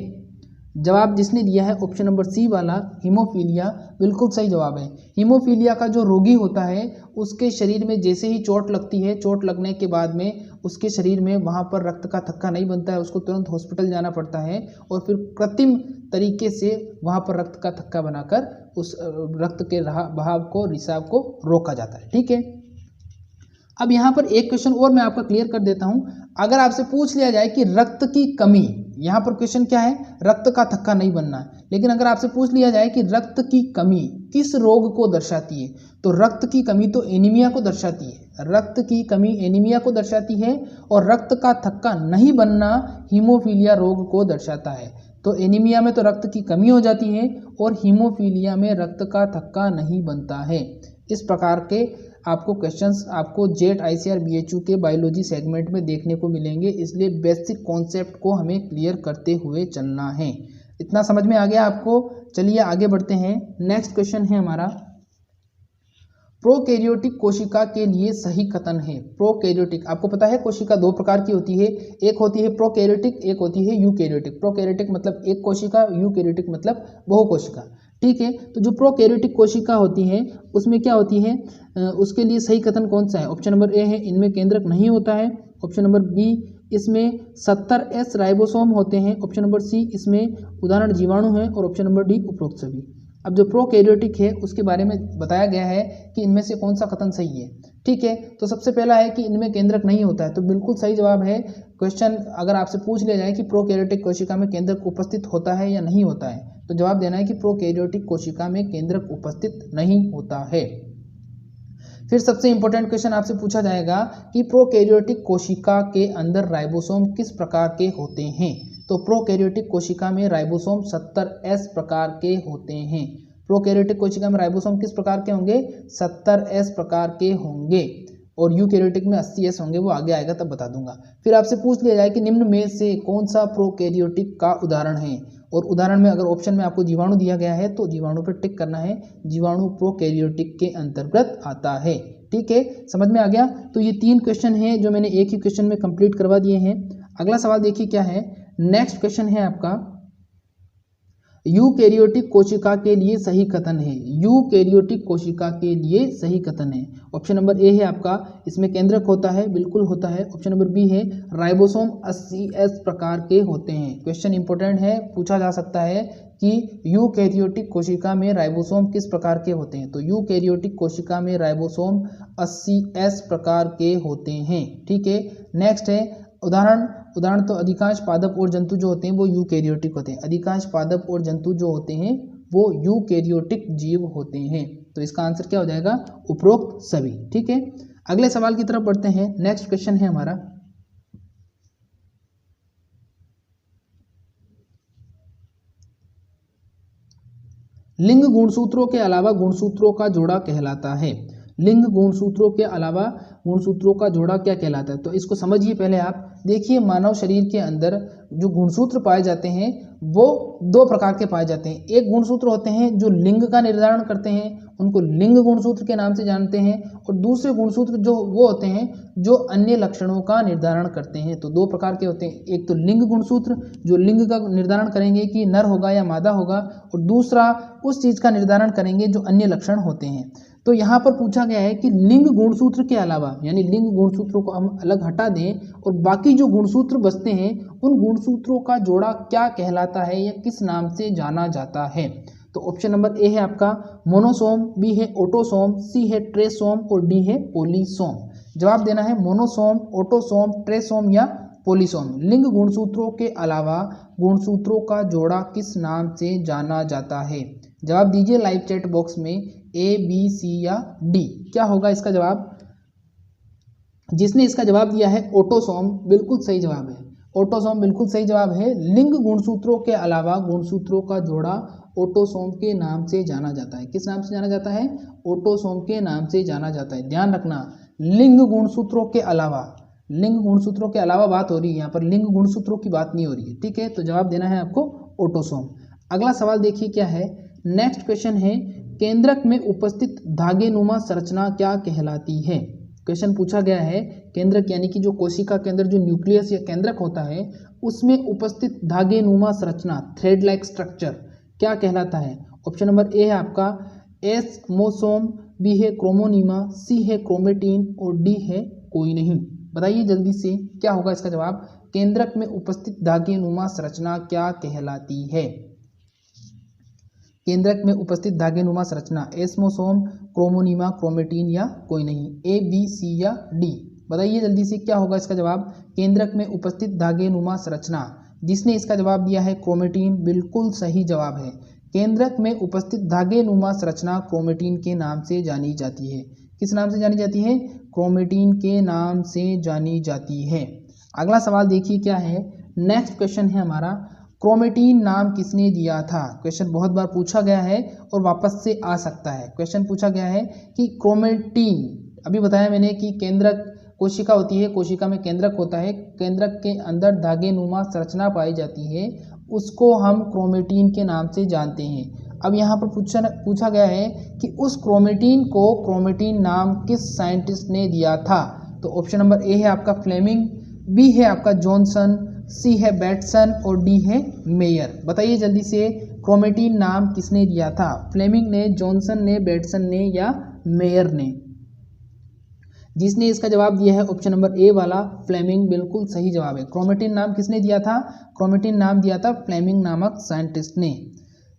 जवाब जिसने दिया है ऑप्शन नंबर सी वाला हीमोफीलिया, बिल्कुल सही जवाब है। हीमोफीलिया का जो रोगी होता है उसके शरीर में जैसे ही चोट लगती है, चोट लगने के बाद में उसके शरीर में वहाँ पर रक्त का थक्का नहीं बनता है, उसको तुरंत हॉस्पिटल जाना पड़ता है, और फिर कृत्रिम तरीके से वहाँ पर रक्त का थक्का बनाकर उस रक्त के बहाव को, रिसाव को रोका जाता है। ठीक है, अब यहाँ पर एक क्वेश्चन और मैं आपका क्लियर कर देता हूँ। अगर आपसे पूछ लिया जाए कि रक्त की कमी, यहाँ पर क्वेश्चन क्या है, रक्त का थक्का नहीं बनना है, लेकिन अगर आपसे पूछ लिया जाए कि रक्त की कमी किस रोग को दर्शाती है, तो रक्त की कमी तो एनीमिया को दर्शाती है। रक्त की कमी एनीमिया को दर्शाती है, और रक्त का थक्का नहीं बनना हीमोफीलिया रोग को दर्शाता है। तो एनीमिया में तो रक्त की कमी हो जाती है, और हीमोफीलिया में रक्त का थक्का नहीं बनता है। इस प्रकार के आपको क्वेश्चंस आपको जेट आईसीआर बीएचयू के बायोलॉजी सेगमेंट में देखने को मिलेंगे, इसलिए बेसिक कॉन्सेप्ट को हमें क्लियर करते हुए चलना है। इतना समझ में आ गया आपको? चलिए आगे बढ़ते हैं। नेक्स्ट क्वेश्चन है हमारा, प्रोकैरियोटिक कोशिका के लिए सही कथन है। प्रोकैरियोटिक, आपको पता है कोशिका दो प्रकार की होती है, एक होती है प्रोकैरियोटिक, एक होती है यूकैरियोटिक। प्रोकैरियोटिक मतलब एक कोशिका, यूकैरियोटिक मतलब बहुकोशिका। ठीक है, तो जो प्रोकैरियोटिक कोशिका होती है उसमें क्या होती है, उसके लिए सही कथन कौन सा है? ऑप्शन नंबर ए है इनमें केंद्रक नहीं होता है, ऑप्शन नंबर बी इसमें 70S राइबोसोम होते हैं, ऑप्शन नंबर सी इसमें उदाहरण जीवाणु हैं, और ऑप्शन नंबर डी उपरोक्त सभी। अब जो प्रोकैरियोटिक है उसके बारे में बताया गया है कि इनमें से कौन सा कथन सही है। ठीक है, तो सबसे पहला है कि इनमें केंद्रक नहीं होता है, तो बिल्कुल सही जवाब है। क्वेश्चन अगर आपसे पूछ लिया जाए कि प्रोकैरियोटिक कोशिका में केंद्रक उपस्थित होता है या नहीं होता है, तो जवाब देना है कि प्रोकैरियोटिक कोशिका में केंद्रक उपस्थित नहीं होता है। फिर सबसे इंपॉर्टेंट क्वेश्चन आपसे पूछा जाएगा कि प्रोकैरियोटिक कोशिका के अंदर राइबोसोम किस प्रकार के होते हैं। तो प्रोकैरियोटिक कोशिका में राइबोसोम 70S प्रकार के होते हैं। प्रोकैरियोटिक कोशिका में राइबोसोम किस प्रकार के होंगे? 70S प्रकार के होंगे। और यूकैरियोटिक में 80S होंगे, वो आगे आएगा तब बता दूंगा। फिर आपसे पूछ लिया जाए कि निम्न में से कौन सा प्रोकैरियोटिक का उदाहरण है, और उदाहरण में अगर ऑप्शन में आपको जीवाणु दिया गया है तो जीवाणु पर टिक करना है। जीवाणु प्रोकैरियोटिक के अंतर्गत आता है। ठीक है, समझ में आ गया। तो ये 3 क्वेश्चन हैं जो मैंने एक ही क्वेश्चन में कंप्लीट करवा दिए हैं। अगला सवाल देखिए क्या है। नेक्स्ट क्वेश्चन है आपका, यूकैरियोटिक कोशिका के लिए सही कथन है। यूकैरियोटिक कोशिका के लिए सही कथन है। ऑप्शन नंबर ए है आपका, इसमें केंद्रक होता है, बिल्कुल होता है। ऑप्शन नंबर बी है, राइबोसोम 80S प्रकार के होते हैं। क्वेश्चन इंपॉर्टेंट है, पूछा जा सकता है कि यूकैरियोटिक कोशिका में राइबोसोम किस प्रकार के होते हैं। तो यूकैरियोटिक कोशिका में राइबोसोम 80S प्रकार के होते हैं। ठीक है, नेक्स्ट है उदाहरण तो अधिकांश पादप और जंतु जो होते हैं वो यूकैरियोटिक होते हैं। अधिकांश पादप और जंतु जो होते हैं वो यूकैरियोटिक जीव होते हैं। तो इसका आंसर क्या हो जाएगा? उपरोक्त सभी। ठीक है, अगले सवाल की तरफ बढ़ते हैं। नेक्स्ट क्वेश्चन है हमारा, लिंग गुणसूत्रों के अलावा गुणसूत्रों का जोड़ा कहलाता है। लिंग गुणसूत्रों के अलावा गुणसूत्रों का जोड़ा क्या कहलाता है? तो इसको समझिए पहले आप। देखिए, मानव शरीर के अंदर जो गुणसूत्र पाए जाते हैं वो 2 प्रकार के पाए जाते हैं। एक गुणसूत्र होते हैं जो लिंग का निर्धारण करते हैं, उनको लिंग गुणसूत्र के नाम से जानते हैं। और दूसरे गुणसूत्र जो वो होते हैं जो अन्य लक्षणों का निर्धारण करते हैं। तो 2 प्रकार के होते हैं, एक तो लिंग गुणसूत्र जो लिंग का निर्धारण करेंगे कि नर होगा या मादा होगा, और दूसरा उस चीज का निर्धारण करेंगे जो अन्य लक्षण होते हैं। तो यहाँ पर पूछा गया है कि लिंग गुणसूत्र के अलावा, यानी लिंग गुणसूत्रों को हम अलग हटा दें और बाकी जो गुणसूत्र बचते हैं उन गुणसूत्रों का जोड़ा क्या कहलाता है या किस नाम से जाना जाता है। तो ऑप्शन नंबर ए है आपका मोनोसोम, बी है ऑटोसोम, सी है ट्रेसोम और डी है पॉलीसोम। जवाब देना है मोनोसोम, ऑटोसोम, ट्रेसोम या पॉलीसोम। लिंग गुणसूत्रों के अलावा गुणसूत्रों का जोड़ा किस नाम से जाना जाता है? जवाब दीजिए लाइव चैट बॉक्स में, ए, बी, सी या डी। क्या होगा इसका जवाब? जिसने इसका जवाब दिया है ऑटोसोम, बिल्कुल सही जवाब है। ऑटोसोम बिल्कुल सही जवाब है। लिंग गुणसूत्रों के अलावा गुणसूत्रों का जोड़ा ऑटोसोम के नाम से जाना जाता है। किस नाम से जाना जाता है? ऑटोसोम के नाम से जाना जाता है। ध्यान रखना, लिंग गुणसूत्रों के अलावा, लिंग गुणसूत्रों के अलावा बात हो रही है, यहाँ पर लिंग गुणसूत्रों की बात नहीं हो रही है। ठीक है, तो जवाब देना है आपको ऑटोसोम। अगला सवाल देखिए क्या है। नेक्स्ट क्वेश्चन है, केंद्रक में उपस्थित धागेनुमा संरचना क्या कहलाती है? क्वेश्चन पूछा गया है, केंद्रक यानी कि जो कोशिका के अंदर जो न्यूक्लियस या केंद्रक होता है उसमें उपस्थित धागेनुमा संरचना, थ्रेड लाइक स्ट्रक्चर क्या कहलाता है? ऑप्शन नंबर ए है आपका एस्मोसोम, बी है क्रोमोनीमा, सी है क्रोमेटिन और डी है कोई नहीं। बताइए जल्दी से क्या होगा इसका जवाब? केंद्रक में उपस्थित धागेनुमा संरचना क्या कहलाती है? केंद्रक में उपस्थित धागेनुमा संरचना एस्मोसोम, क्रोमोनीमा, क्रोमेटिन या कोई नहीं। ए, बी, सी या डी। बताइए जल्दी से क्या होगा इसका जवाब? केंद्रक में उपस्थित धागेनुमा संरचना। जिसने इसका जवाब दिया है क्रोमेटिन, बिल्कुल सही जवाब है। केंद्रक में उपस्थित धागेनुमा संरचना क्रोमेटिन के नाम से जानी जाती है। किस नाम से जानी जाती है? क्रोमेटिन के नाम से जानी जाती है। अगला सवाल देखिए क्या है। नेक्स्ट क्वेश्चन है हमारा, क्रोमेटिन नाम किसने दिया था? क्वेश्चन बहुत बार पूछा गया है और वापस से आ सकता है। क्वेश्चन पूछा गया है कि क्रोमेटिन, अभी बताया मैंने कि केंद्रक कोशिका होती है, कोशिका में केंद्रक होता है, केंद्रक के अंदर धागेनुमा संरचना पाई जाती है, उसको हम क्रोमेटिन के नाम से जानते हैं। अब यहाँ पर पूछा गया है कि उस क्रोमेटिन को क्रोमेटिन नाम किस साइंटिस्ट ने दिया था? तो ऑप्शन नंबर ए है आपका फ्लेमिंग, बी है आपका जॉनसन, सी है बैटसन और डी है मेयर। बताइए जल्दी से क्रोमेटिन नाम किसने दिया था? फ्लेमिंग ने, जॉनसन ने, बैटसन ने या मेयर ने? जिसने इसका जवाब दिया है ऑप्शन नंबर ए वाला फ्लेमिंग, बिल्कुल सही जवाब है। क्रोमेटिन नाम किसने दिया था? क्रोमेटिन नाम दिया था फ्लेमिंग नामक साइंटिस्ट ने।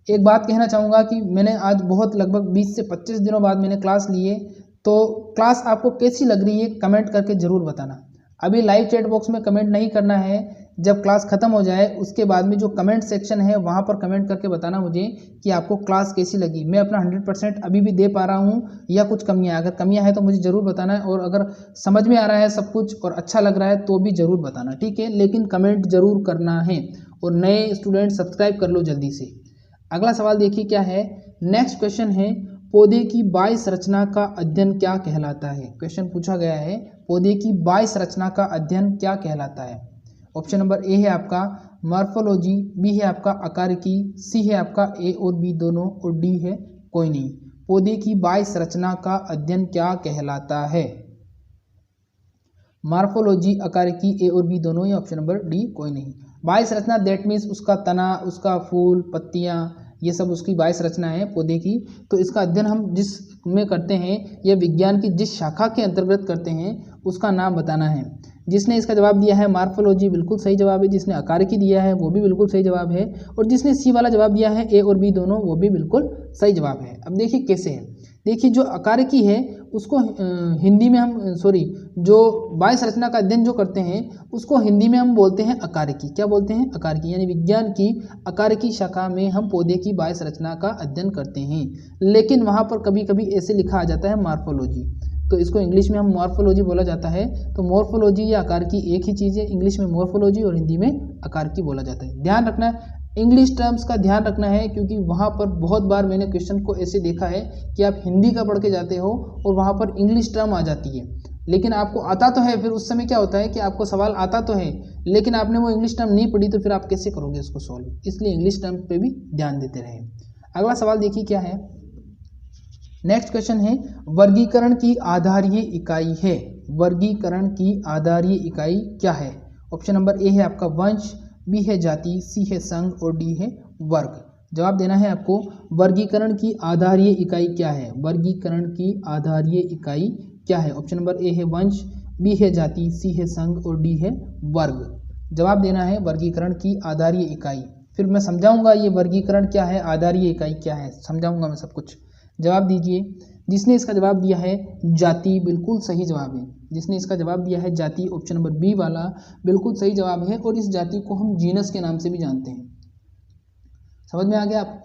एक बात कहना चाहूँगा कि मैंने आज बहुत लगभग 20 से 25 दिनों बाद मैंने क्लास ली है, तो क्लास आपको कैसी लग रही है कमेंट करके ज़रूर बताना। अभी लाइव चैट बॉक्स में कमेंट नहीं करना है, जब क्लास ख़त्म हो जाए उसके बाद में जो कमेंट सेक्शन है वहाँ पर कमेंट करके बताना मुझे कि आपको क्लास कैसी लगी। मैं अपना 100% अभी भी दे पा रहा हूँ या कुछ कमियाँ, अगर कमियाँ हैं तो मुझे ज़रूर बताना है, और अगर समझ में आ रहा है सब कुछ और अच्छा लग रहा है तो भी ज़रूर बताना, ठीक है। लेकिन कमेंट ज़रूर करना है। और नए स्टूडेंट सब्सक्राइब कर लो जल्दी से। अगला सवाल देखिए क्या है। नेक्स्ट क्वेश्चन है, पौधे की बाह्य संरचना का अध्ययन क्या कहलाता है। क्वेश्चन पूछा गया है, पौधे की बाह्य संरचना का अध्ययन क्या कहलाता है। ऑप्शन नंबर ए है आपका मॉर्फोलॉजी, बी है आपका आकारिकी, सी है आपका ए और बी दोनों, और डी है कोई नहीं। पौधे की बाह्य संरचना का अध्ययन क्या कहलाता है। मॉर्फोलॉजी, आकारिकी, ए और बी दोनों, या ऑप्शन नंबर डी कोई नहीं। बाह्य संरचना दैट मीन्स उसका तना, उसका फूल, पत्तियां, ये सब उसकी बाह्य संरचना है पौधे की। तो इसका अध्ययन हम जिस में करते हैं या विज्ञान की जिस शाखा के अंतर्गत करते हैं उसका नाम बताना है। जिसने इसका जवाब दिया है मॉर्फोलॉजी बिल्कुल सही जवाब है, जिसने आकारिकी दिया है वो भी बिल्कुल सही जवाब है, और जिसने सी वाला जवाब दिया है ए और बी दोनों, वो भी बिल्कुल सही जवाब है। अब देखिए कैसे है। देखिए जो आकारिकी है उसको हिंदी में हम जो बाह्य संरचना का अध्ययन जो करते हैं उसको हिंदी में हम बोलते हैं आकारिकी। क्या बोलते हैं? आकारिकी। यानी विज्ञान की आकारिकी शाखा में हम पौधे की बाह्य संरचना का अध्ययन करते हैं, लेकिन वहाँ पर कभी कभी ऐसे लिखा आ जाता है मॉर्फोलॉजी, तो इसको इंग्लिश में हम मॉर्फोलॉजी बोला जाता है। तो मॉर्फोलॉजी या आकारिकी एक ही चीज़ है, इंग्लिश में मॉर्फोलॉजी और हिंदी में आकारिकी बोला जाता है। ध्यान रखना है, इंग्लिश टर्म्स का ध्यान रखना है, क्योंकि वहाँ पर बहुत बार मैंने क्वेश्चन को ऐसे देखा है कि आप हिंदी का पढ़ के जाते हो और वहाँ पर इंग्लिश टर्म आ जाती है, लेकिन आपको आता तो है, फिर उस समय क्या होता है कि आपको सवाल आता तो है लेकिन आपने वो इंग्लिश टर्म नहीं पढ़ी, तो फिर आप कैसे करोगे इसको सॉल्व। इसलिए इंग्लिश टर्म पे भी ध्यान देते रहे। अगला सवाल देखिए क्या है। नेक्स्ट क्वेश्चन है, वर्गीकरण की आधारीय इकाई है। वर्गीकरण की आधारीय इकाई क्या है। ऑप्शन नंबर ए है आपका वंश, बी है जाति, सी है संघ और डी है वर्ग। जवाब देना है आपको, वर्गीकरण की आधारीय इकाई क्या है। वर्गीकरण की आधारीय इकाई क्या है। ऑप्शन नंबर ए है वंश, बी है जाति, सी है संघ और डी है वर्ग। जवाब देना है वर्गीकरण की आधारीय इकाई। फिर मैं समझाऊंगा ये वर्गीकरण क्या है, आधारीय इकाई क्या है, समझाऊंगा मैं सब कुछ। जवाब दीजिए। जिसने इसका जवाब दिया है जाति, बिल्कुल सही जवाब है। जिसने इसका जवाब दिया है जाति, ऑप्शन नंबर बी वाला बिल्कुल सही जवाब है, और इस जाति को हम जीनस के नाम से भी जानते हैं। समझ में आ गया। आप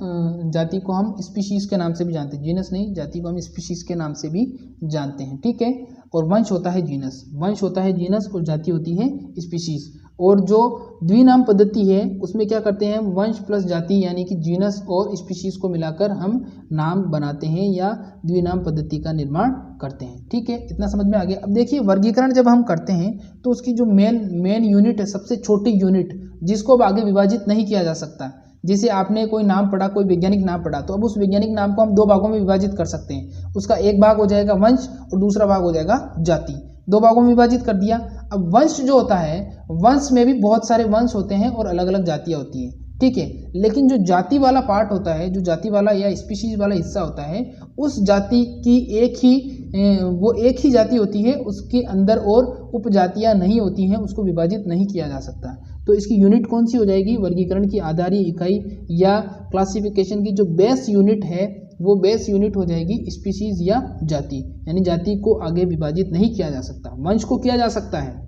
जाति को हम स्पीशीज के नाम से भी जानते हैं, जीनस नहीं, जाति को हम स्पीशीज के नाम से भी जानते हैं, ठीक है। और वंश होता है जीनस, वंश होता है जीनस और जाति होती है स्पीशीज। और जो द्विनाम पद्धति है उसमें क्या करते हैं, वंश प्लस जाति यानी कि जीनस और स्पीशीज को मिलाकर हम नाम बनाते हैं या द्विनाम पद्धति का निर्माण करते हैं, ठीक है। इतना समझ में आ गया। अब देखिए वर्गीकरण जब हम करते हैं तो उसकी जो मेन यूनिट है, सबसे छोटी यूनिट जिसको अब आगे विभाजित नहीं किया जा सकता, जैसे आपने कोई नाम पढ़ा, कोई वैज्ञानिक नाम पढ़ा, तो अब उस वैज्ञानिक नाम को हम दो भागों में विभाजित कर सकते हैं। उसका एक भाग हो जाएगा वंश और दूसरा भाग हो जाएगा जाति। दो भागों में विभाजित कर दिया। अब वंश जो होता है, वंश में भी बहुत सारे वंश होते हैं और अलग अलग जातियां होती हैं, ठीक है। लेकिन जो जाति वाला पार्ट होता है, जो जाति वाला या स्पीशीज वाला हिस्सा होता है, उस जाति की एक ही जाति होती है, उसके अंदर और उपजातियां नहीं होती हैं, उसको विभाजित नहीं किया जा सकता। तो इसकी यूनिट कौन सी हो जाएगी, वर्गीकरण की आधारीय इकाई या क्लासिफिकेशन की जो बेस यूनिट है वो बेस यूनिट हो जाएगी स्पीशीज या जाति। यानी जाति को आगे विभाजित नहीं किया जा सकता, वंश को किया जा सकता है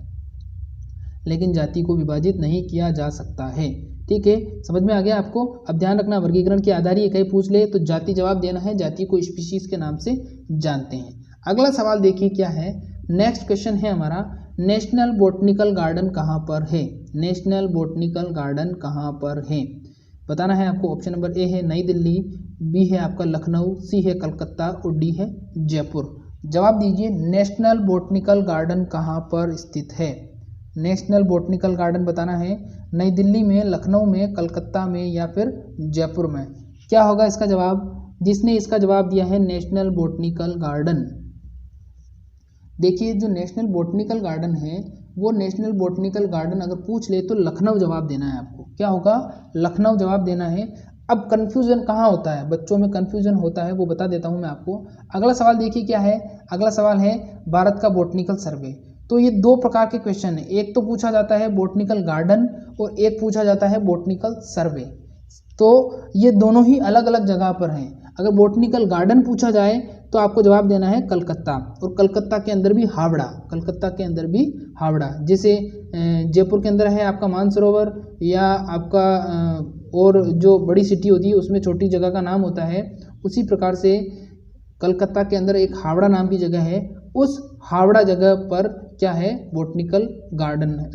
लेकिन जाति को विभाजित नहीं किया जा सकता है, ठीक है। समझ में आ गया आपको। अब ध्यान रखना, वर्गीकरण की आधारीय इकाई पूछ ले तो जाति जवाब देना है, जाति को स्पीशीज के नाम से जानते हैं। अगला सवाल देखिए क्या है। नेक्स्ट क्वेश्चन है हमारा, नेशनल बोटनिकल गार्डन कहाँ पर है। नेशनल बोटनिकल गार्डन कहाँ पर है बताना है आपको। ऑप्शन नंबर ए है नई दिल्ली, बी है आपका लखनऊ, सी है कलकत्ता और डी है जयपुर। जवाब दीजिए, नेशनल बोटनिकल गार्डन कहाँ पर स्थित है। नेशनल बोटनिकल गार्डन बताना है, नई दिल्ली में, लखनऊ में, कलकत्ता में या फिर जयपुर में। क्या होगा इसका जवाब। जिसने इसका जवाब दिया है नेशनल बोटनिकल गार्डन, देखिए जो नेशनल बोटनिकल गार्डन है वो नेशनल बोटनिकल गार्डन अगर पूछ ले तो लखनऊ जवाब देना है आपको। क्या होगा, लखनऊ जवाब देना है। अब कन्फ्यूजन कहाँ होता है, बच्चों में कन्फ्यूजन होता है, वो बता देता हूँ मैं आपको। अगला सवाल देखिए क्या है। अगला सवाल है भारत का बोटनिकल सर्वे। तो ये दो प्रकार के क्वेश्चन है, एक तो पूछा जाता है बोटनिकल गार्डन और एक पूछा जाता है बोटनिकल सर्वे। तो ये दोनों ही अलग अलग जगह पर हैं। अगर बोटनिकल गार्डन पूछा जाए तो आपको जवाब देना है कलकत्ता, और कलकत्ता के अंदर भी हावड़ा, कलकत्ता के अंदर भी हावड़ा। जैसे जयपुर के अंदर है आपका मानसरोवर या आपका और जो बड़ी सिटी होती है उसमें छोटी जगह का नाम होता है, उसी प्रकार से कलकत्ता के अंदर एक हावड़ा नाम की जगह है। उस हावड़ा जगह पर क्या है, बोटनिकल गार्डन है,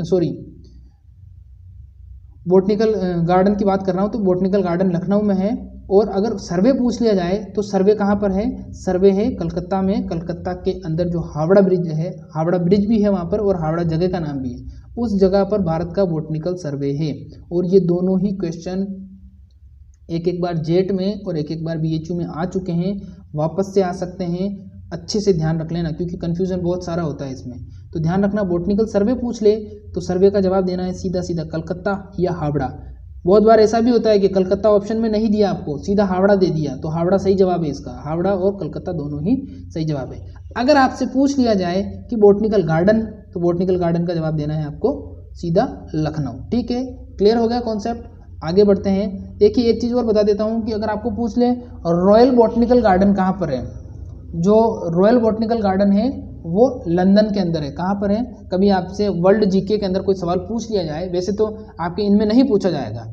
बोटनिकल गार्डन की बात कर रहा हूँ तो बोटनिकल गार्डन लखनऊ में है। और अगर सर्वे पूछ लिया जाए तो सर्वे कहाँ पर है, सर्वे है कलकत्ता में। कलकत्ता के अंदर जो हावड़ा ब्रिज है, हावड़ा ब्रिज भी है वहाँ पर और हावड़ा जगह का नाम भी है, उस जगह पर भारत का बोटनिकल सर्वे है। और ये दोनों ही क्वेश्चन एक एक बार जेट में और एक एक बार बीएचयू में आ चुके हैं, वापस से आ सकते हैं। अच्छे से ध्यान रख लेना क्योंकि कन्फ्यूजन बहुत सारा होता है इसमें। तो ध्यान रखना, बोटनिकल सर्वे पूछ ले तो सर्वे का जवाब देना है सीधा सीधा कलकत्ता या हावड़ा। बहुत बार ऐसा भी होता है कि कलकत्ता ऑप्शन में नहीं दिया आपको, सीधा हावड़ा दे दिया, तो हावड़ा सही जवाब है इसका। हावड़ा और कलकत्ता दोनों ही सही जवाब है। अगर आपसे पूछ लिया जाए कि बोटनिकल गार्डन, तो बोटनिकल गार्डन का जवाब देना है आपको सीधा लखनऊ। ठीक है, क्लियर हो गया कॉन्सेप्ट। आगे बढ़ते हैं। देखिए एक चीज़ और बता देता हूँ कि अगर आपको पूछ ले रॉयल बोटनिकल गार्डन कहाँ पर है, जो रॉयल बोटनिकल गार्डन है वो लंदन के अंदर है। कहाँ पर है, कभी आपसे वर्ल्ड जीके के अंदर कोई सवाल पूछ लिया जाए, वैसे तो आपके इनमें नहीं पूछा जाएगा,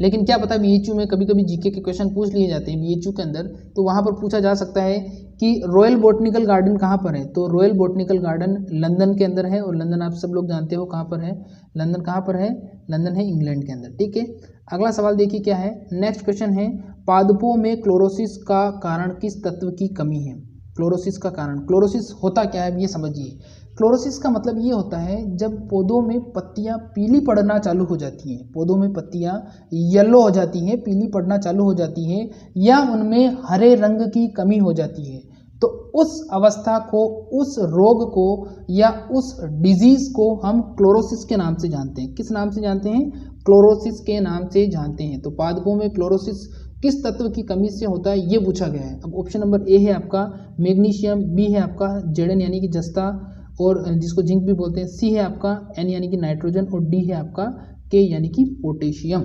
लेकिन क्या पता बीएचयू में कभी कभी जीके के क्वेश्चन पूछ लिए जाते हैं बीएचयू के अंदर, तो वहाँ पर पूछा जा सकता है कि रॉयल बोटनिकल गार्डन कहाँ पर है। तो रॉयल बोटनिकल गार्डन लंदन के अंदर है, और लंदन आप सब लोग जानते हो कहाँ पर है, लंदन कहाँ पर है, लंदन है इंग्लैंड के अंदर। ठीक है, अगला सवाल देखिए क्या है। नेक्स्ट क्वेश्चन है, पादपों में क्लोरोसिस का कारण किस तत्व की कमी है। क्लोरोसिस का कारण, क्लोरोसिस होता क्या है ये समझिए। क्लोरोसिस का मतलब ये होता है जब पौधों में पत्तियां पीली पड़ना चालू हो जाती हैं, पौधों में पत्तियां येलो हो जाती हैं, पीली पड़ना चालू हो जाती हैं, या उनमें हरे रंग की कमी हो जाती है, तो उस अवस्था को, उस रोग को या उस डिजीज को हम क्लोरोसिस के नाम से जानते हैं। किस नाम से जानते हैं, क्लोरोसिस के नाम से जानते हैं। तो पादपों में क्लोरोसिस किस तत्व की कमी से होता है ये पूछा गया है। अब ऑप्शन नंबर ए है आपका मैग्नीशियम, बी है आपका जेडन यानी कि जस्ता और जिसको जिंक भी बोलते हैं, सी है आपका एन यानी कि नाइट्रोजन, और डी है आपका के यानी कि पोटेशियम।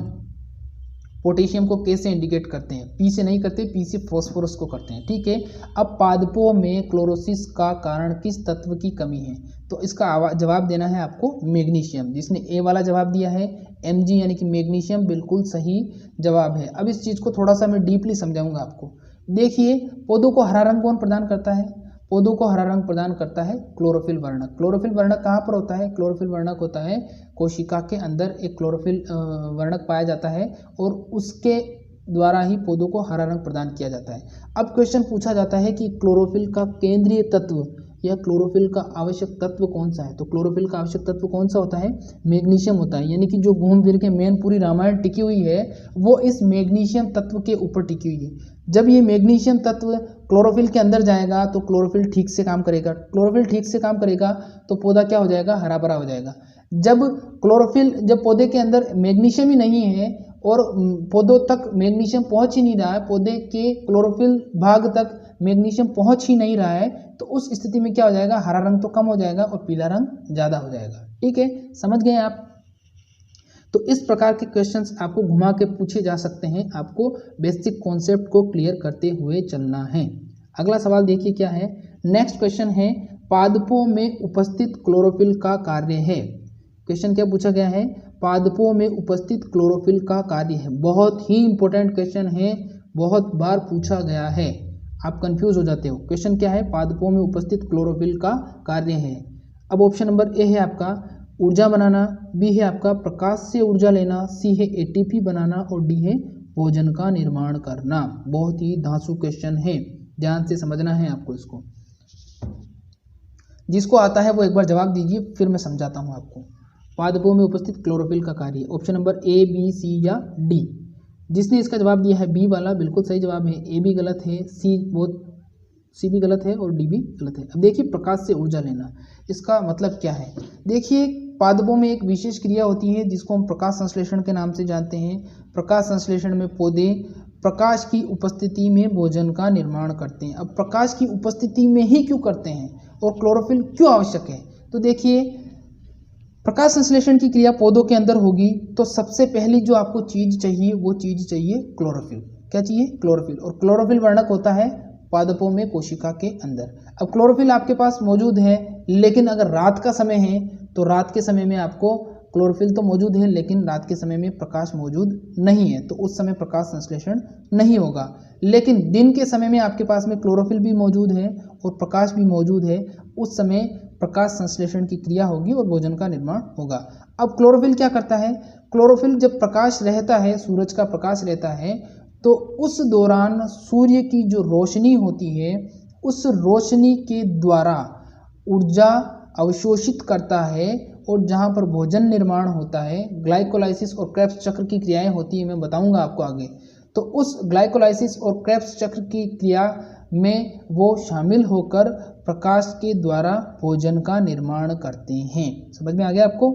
पोटेशियम को के से इंडिकेट करते हैं, पी से नहीं करते, पी से फॉस्फोरस को करते हैं। ठीक है, अब पादपों में क्लोरोसिस का कारण किस तत्व की कमी है, तो इसका जवाब देना है आपको मैग्नीशियम। जिसने ए वाला जवाब दिया है Mg यानी कि मैग्नीशियम, बिल्कुल सही जवाब है। अब इस चीज़ को थोड़ा सा मैं डीपली समझाऊंगा आपको। देखिए पौधों को हरा रंग कौन प्रदान करता है, पौधों को हरा रंग प्रदान करता है क्लोरोफिल वर्णक। क्लोरोफिल वर्णक कहाँ पर होता है, क्लोरोफिल वर्णक होता है कोशिका के अंदर, एक क्लोरोफिल वर्णक पाया जाता है और उसके द्वारा ही पौधों को हरा रंग प्रदान किया जाता है। अब क्वेश्चन पूछा जाता है कि क्लोरोफिल का केंद्रीय तत्व या क्लोरोफिल का आवश्यक तत्व कौन सा है। तो क्लोरोफिल का आवश्यक तत्व कौन सा होता है, मैग्नीशियम होता है। यानी कि जो घूम फिर के मेन पूरी रामायण टिकी हुई है वो इस मैग्नीशियम तत्व के ऊपर टिकी हुई है। जब ये मैग्नीशियम तत्व क्लोरोफिल के अंदर जाएगा तो क्लोरोफिल ठीक से काम करेगा, क्लोरोफिल ठीक से काम करेगा तो पौधा क्या हो जाएगा, हरा भरा हो जाएगा। जब पौधे के अंदर मैग्नीशियम ही नहीं है और पौधों तक मैग्नीशियम पहुंच ही नहीं रहा है, पौधे के क्लोरोफिल भाग तक मैग्नीशियम पहुंच ही नहीं रहा है, तो उस स्थिति में क्या हो जाएगा, हरा रंग तो कम हो जाएगा और पीला रंग ज़्यादा हो जाएगा। ठीक है, समझ गए आप। तो इस प्रकार के क्वेश्चंस आपको घुमा के पूछे जा सकते हैं, आपको बेसिक कॉन्सेप्ट को क्लियर करते हुए चलना है। अगला सवाल देखिए क्या है। नेक्स्ट क्वेश्चन है, पादपों में उपस्थित क्लोरोफिल का कार्य है। क्वेश्चन क्या पूछा गया है, पादपों में उपस्थित क्लोरोफिल का कार्य है। बहुत ही इंपॉर्टेंट क्वेश्चन है, बहुत बार पूछा गया है, आप कंफ्यूज हो जाते हो। क्वेश्चन क्या है, पादपों में उपस्थित क्लोरोफिल का कार्य है। अब ऑप्शन नंबर ए है आपका ऊर्जा बनाना, बी है आपका प्रकाश से ऊर्जा लेना, सी है एटीपी बनाना और डी है भोजन का निर्माण करना। बहुत ही धांसू क्वेश्चन है, ध्यान से समझना है आपको इसको। जिसको आता है वो एक बार जवाब दीजिए, फिर मैं समझाता हूँ आपको। पादपों में उपस्थित क्लोरोफिल का कार्य, ऑप्शन नंबर ए, बी, सी या डी। जिसने इसका जवाब दिया है बी वाला बिल्कुल सही जवाब है, ए भी गलत है, सी भी गलत है और डी भी गलत है। अब देखिए प्रकाश से ऊर्जा लेना, इसका मतलब क्या है। देखिए पादपों में एक विशेष क्रिया होती है जिसको हम प्रकाश संश्लेषण के नाम से जानते हैं। प्रकाश संश्लेषण में पौधे प्रकाश की उपस्थिति में भोजन का निर्माण करते हैं। अब प्रकाश की उपस्थिति में ही क्यों करते हैं और क्लोरोफिल क्यों आवश्यक है, तो देखिए प्रकाश संश्लेषण की क्रिया पौधों के अंदर होगी तो सबसे पहली जो आपको चीज चाहिए वो चीज चाहिए क्लोरोफिल। क्या चाहिए, क्लोरोफिल। और क्लोरोफिल वर्णक होता है पादपों में कोशिका के अंदर। अब क्लोरोफिल आपके पास मौजूद है, लेकिन अगर रात का समय है तो रात के समय में आपको क्लोरोफिल तो मौजूद है लेकिन रात के समय में प्रकाश मौजूद नहीं है, तो उस समय प्रकाश संश्लेषण नहीं होगा। लेकिन दिन के समय में आपके पास में क्लोरोफिल भी मौजूद है और प्रकाश भी मौजूद है, उस समय प्रकाश संश्लेषण की क्रिया होगी और भोजन का निर्माण होगा। अब क्लोरोफिल क्या करता है? क्लोरोफिल जब प्रकाश रहता है, सूरज का प्रकाश रहता है, तो उस दौरान सूर्य की जो रोशनी होती है उस रोशनी के द्वारा ऊर्जा अवशोषित करता है और जहाँ पर भोजन निर्माण होता है, ग्लाइकोलाइसिस और क्रेब्स चक्र की क्रियाएं होती है, मैं बताऊंगा आपको आगे। तो उस ग्लाइकोलाइसिस और क्रेब्स चक्र की क्रिया में वो शामिल होकर प्रकाश के द्वारा भोजन का निर्माण करते हैं। समझ में आ गया आपको?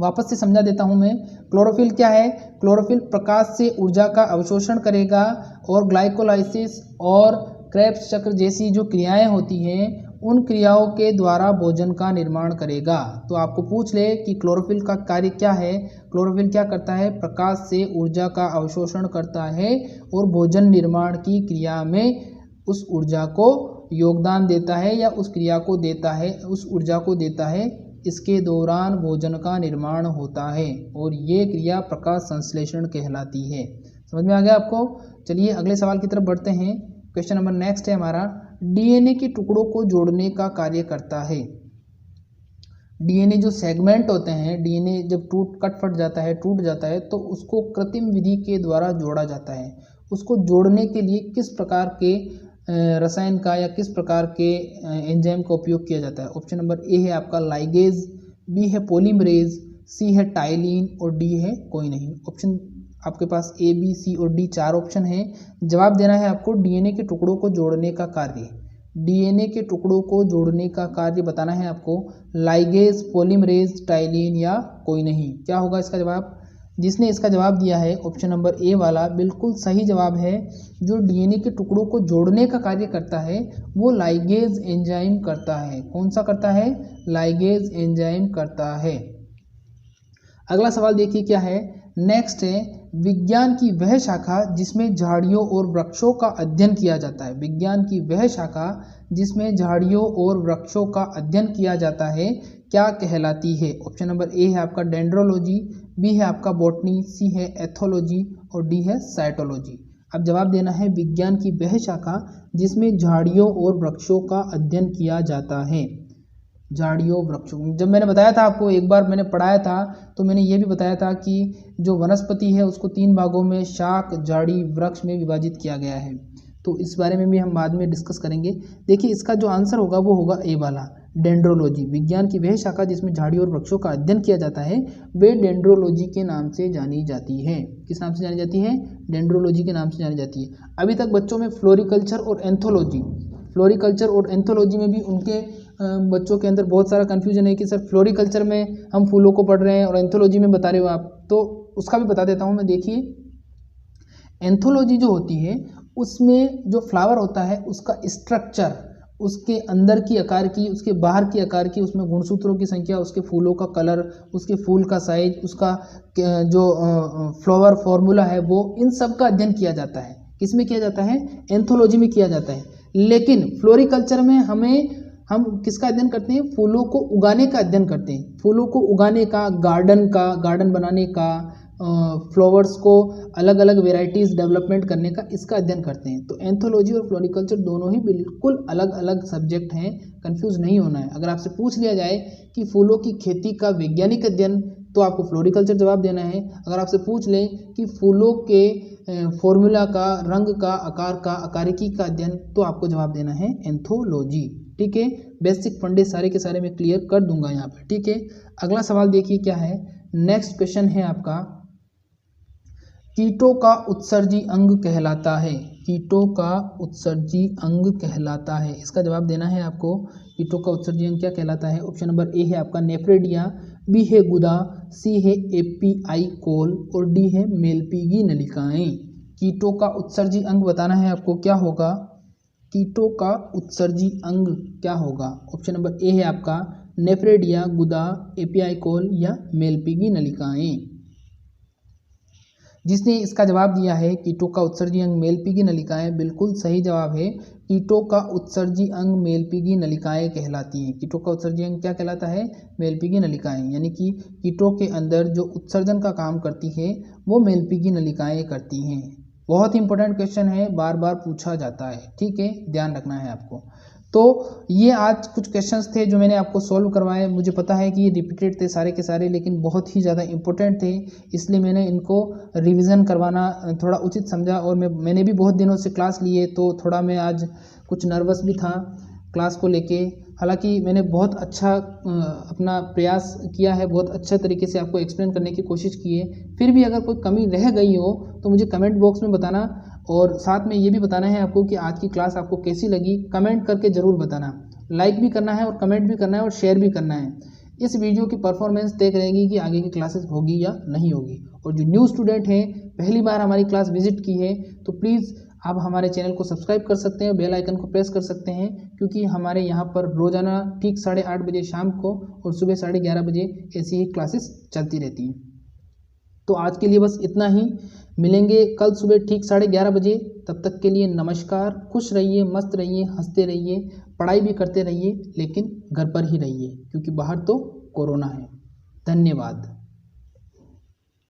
वापस से समझा देता हूं मैं। क्लोरोफिल क्या है? क्लोरोफिल प्रकाश से ऊर्जा का अवशोषण करेगा और ग्लाइकोलाइसिस और क्रेब्स चक्र जैसी जो क्रियाएं होती हैं उन क्रियाओं के द्वारा भोजन का निर्माण करेगा। तो आपको पूछ ले कि क्लोरोफिल का कार्य क्या है? क्लोरोफिल क्या करता है? प्रकाश से ऊर्जा का अवशोषण करता है और भोजन निर्माण की क्रिया में उस ऊर्जा को योगदान देता है या उस क्रिया को देता है, उस ऊर्जा को देता है। इसके दौरान भोजन का निर्माण होता है और ये क्रिया प्रकाश संश्लेषण कहलाती है। समझ में आ गया आपको? चलिए अगले सवाल की तरफ बढ़ते हैं। क्वेश्चन नंबर नेक्स्ट है हमारा, डीएनए के टुकड़ों को जोड़ने का कार्य करता है। डीएनए जो सेगमेंट होते हैं, डीएनए जब कट फट जाता है, टूट जाता है, तो उसको कृत्रिम विधि के द्वारा जोड़ा जाता है। उसको जोड़ने के लिए किस प्रकार के रसायन का या किस प्रकार के एंजाइम का उपयोग किया जाता है? ऑप्शन नंबर ए है आपका लाइगेज, बी है पॉलीमरेज, सी है टाइलिन और डी है कोई नहीं। ऑप्शन आपके पास ए, बी, सी और डी 4 ऑप्शन है। जवाब देना है आपको डीएनए के टुकड़ों को जोड़ने का कार्य। डीएनए के टुकड़ों को जोड़ने का कार्य बताना है आपको, लाइगेज, पॉलीमरेज, टाइलिन या कोई नहीं। क्या होगा इसका जवाब? जिसने इसका जवाब दिया है ऑप्शन नंबर ए वाला बिल्कुल सही जवाब है। जो डीएनए के टुकड़ों को जोड़ने का कार्य करता है वो लाइगेज एंजाइम करता है। कौन सा करता है? लाइगेज एंजाइम करता है। अगला सवाल देखिए क्या है, नेक्स्ट है, विज्ञान की वह शाखा जिसमें झाड़ियों और वृक्षों का अध्ययन किया जाता है। विज्ञान की वह शाखा जिसमें झाड़ियों और वृक्षों का अध्ययन किया जाता है क्या कहलाती है? ऑप्शन नंबर ए है आपका डेंड्रोलॉजी, बी है आपका बॉटनी, सी है एथोलॉजी और डी है साइटोलॉजी। अब जवाब देना है विज्ञान की वह शाखा जिसमें झाड़ियों और वृक्षों का अध्ययन किया जाता है। झाड़ियों वृक्षों, जब मैंने बताया था आपको, एक बार मैंने पढ़ाया था तो मैंने ये भी बताया था कि जो वनस्पति है उसको 3 भागों में शाख, झाड़ी, वृक्ष में विभाजित किया गया है। तो इस बारे में भी हम बाद में डिस्कस करेंगे। देखिए इसका जो आंसर होगा वो होगा ए वाला, डेंड्रोलॉजी। विज्ञान की वह शाखा जिसमें झाड़ियों और वृक्षों का अध्ययन किया जाता है वे डेंड्रोलॉजी के नाम से जानी जाती है। किस नाम से जानी जाती है? डेंड्रोलॉजी के नाम से जानी जाती है। अभी तक बच्चों में फ्लोरिकल्चर और एंथोलॉजी, फ्लोरिकल्चर और एंथोलॉजी में भी उनके बच्चों के अंदर बहुत सारा कन्फ्यूजन है कि सर फ्लोरिकल्चर में हम फूलों को पढ़ रहे हैं और एंथोलॉजी में बता रहे हो आप, तो उसका भी बता देता हूँ मैं। देखिए एंथोलॉजी जो होती है उसमें जो फ्लावर होता है उसका स्ट्रक्चर, उसके अंदर की आकार की, उसके बाहर की आकार की, उसमें गुणसूत्रों की संख्या, उसके फूलों का कलर, उसके फूल का साइज, उसका जो फ्लावर फॉर्मूला है, वो इन सब का अध्ययन किया जाता है। किसमें किया जाता है? एंथोलॉजी में किया जाता है। लेकिन फ्लोरिकल्चर में हम किसका अध्ययन करते हैं? फूलों को उगाने का अध्ययन करते हैं। फूलों को उगाने का, गार्डन बनाने का, फ्लावर्स को अलग अलग वेराइटीज़ डेवलपमेंट करने का, इसका अध्ययन करते हैं। तो एंथोलॉजी और फ्लोरिकल्चर दोनों ही बिल्कुल अलग अलग सब्जेक्ट हैं, कंफ्यूज नहीं होना है। अगर आपसे पूछ लिया जाए कि फूलों की खेती का वैज्ञानिक अध्ययन, तो आपको फ्लोरिकल्चर जवाब देना है। अगर आपसे पूछ लें कि फूलों के फॉर्मूला का, रंग का, आकार का, आकारिकी का अध्ययन, तो आपको जवाब देना है एंथोलॉजी। ठीक है, बेसिक फंडे सारे के सारे मैं क्लियर कर दूंगा यहाँ पर। ठीक है, अगला सवाल देखिए क्या है। नेक्स्ट क्वेश्चन है आपका, कीटों का उत्सर्जी अंग कहलाता है। कीटों का उत्सर्जी अंग कहलाता है, इसका जवाब देना है आपको। कीटों का उत्सर्जी अंग क्या कहलाता है? ऑप्शन नंबर ए है आपका नेफ्रेडिया, बी है गुदा, सी है एपीआई कोल और डी है मेलपीगी नलिकाएं। कीटों का उत्सर्जी अंग बताना है आपको, क्या होगा? कीटों का उत्सर्जी अंग क्या होगा? ऑप्शन नंबर ए है आपका नेफ्रेडिया, गुदा, एपीआई कोल या मेलपीगी नलिकाएं। जिसने इसका जवाब दिया है कीटों का उत्सर्जी अंग मेलपीगी नलिकाएं, बिल्कुल सही जवाब है। कीटों का उत्सर्जी अंग मेलपीगी नलिकाएं कहलाती हैं। कीटों का उत्सर्जी अंग क्या कहलाता है? मेलपीगी नलिकाएं, यानी कि कीटों के अंदर जो उत्सर्जन का काम करती है वो मेलपीगी नलिकाएं करती हैं। बहुत इंपॉर्टेंट क्वेश्चन है, बार बार पूछा जाता है। ठीक है, ध्यान रखना है आपको। तो ये आज कुछ क्वेश्चंस थे जो मैंने आपको सॉल्व करवाए। मुझे पता है कि ये रिपीटेड थे सारे के सारे, लेकिन बहुत ही ज़्यादा इम्पोर्टेंट थे, इसलिए मैंने इनको रिवीजन करवाना थोड़ा उचित समझा। और मैंने भी बहुत दिनों से क्लास लिए, तो थोड़ा मैं आज कुछ नर्वस भी था क्लास को लेके। हालांकि मैंने बहुत अच्छा अपना प्रयास किया है, बहुत अच्छे तरीके से आपको एक्सप्लेन करने की कोशिश की है। फिर भी अगर कोई कमी रह गई हो तो मुझे कमेंट बॉक्स में बताना, और साथ में ये भी बताना है आपको कि आज की क्लास आपको कैसी लगी, कमेंट करके ज़रूर बताना। लाइक भी करना है और कमेंट भी करना है और शेयर भी करना है। इस वीडियो की परफॉर्मेंस तय करेगी कि आगे की क्लासेस होगी या नहीं होगी। और जो न्यू स्टूडेंट हैं, पहली बार हमारी क्लास विजिट की है, तो प्लीज़ आप हमारे चैनल को सब्सक्राइब कर सकते हैं, बेल आइकन को प्रेस कर सकते हैं, क्योंकि हमारे यहाँ पर रोज़ाना ठीक 8:30 बजे शाम को और सुबह 11:30 बजे ऐसी ही क्लासेस चलती रहती हैं। तो आज के लिए बस इतना ही, मिलेंगे कल सुबह ठीक 11:30 बजे। तब तक के लिए नमस्कार, खुश रहिए, मस्त रहिए, हंसते रहिए, पढ़ाई भी करते रहिए, लेकिन घर पर ही रहिए, क्योंकि बाहर तो कोरोना है। धन्यवाद।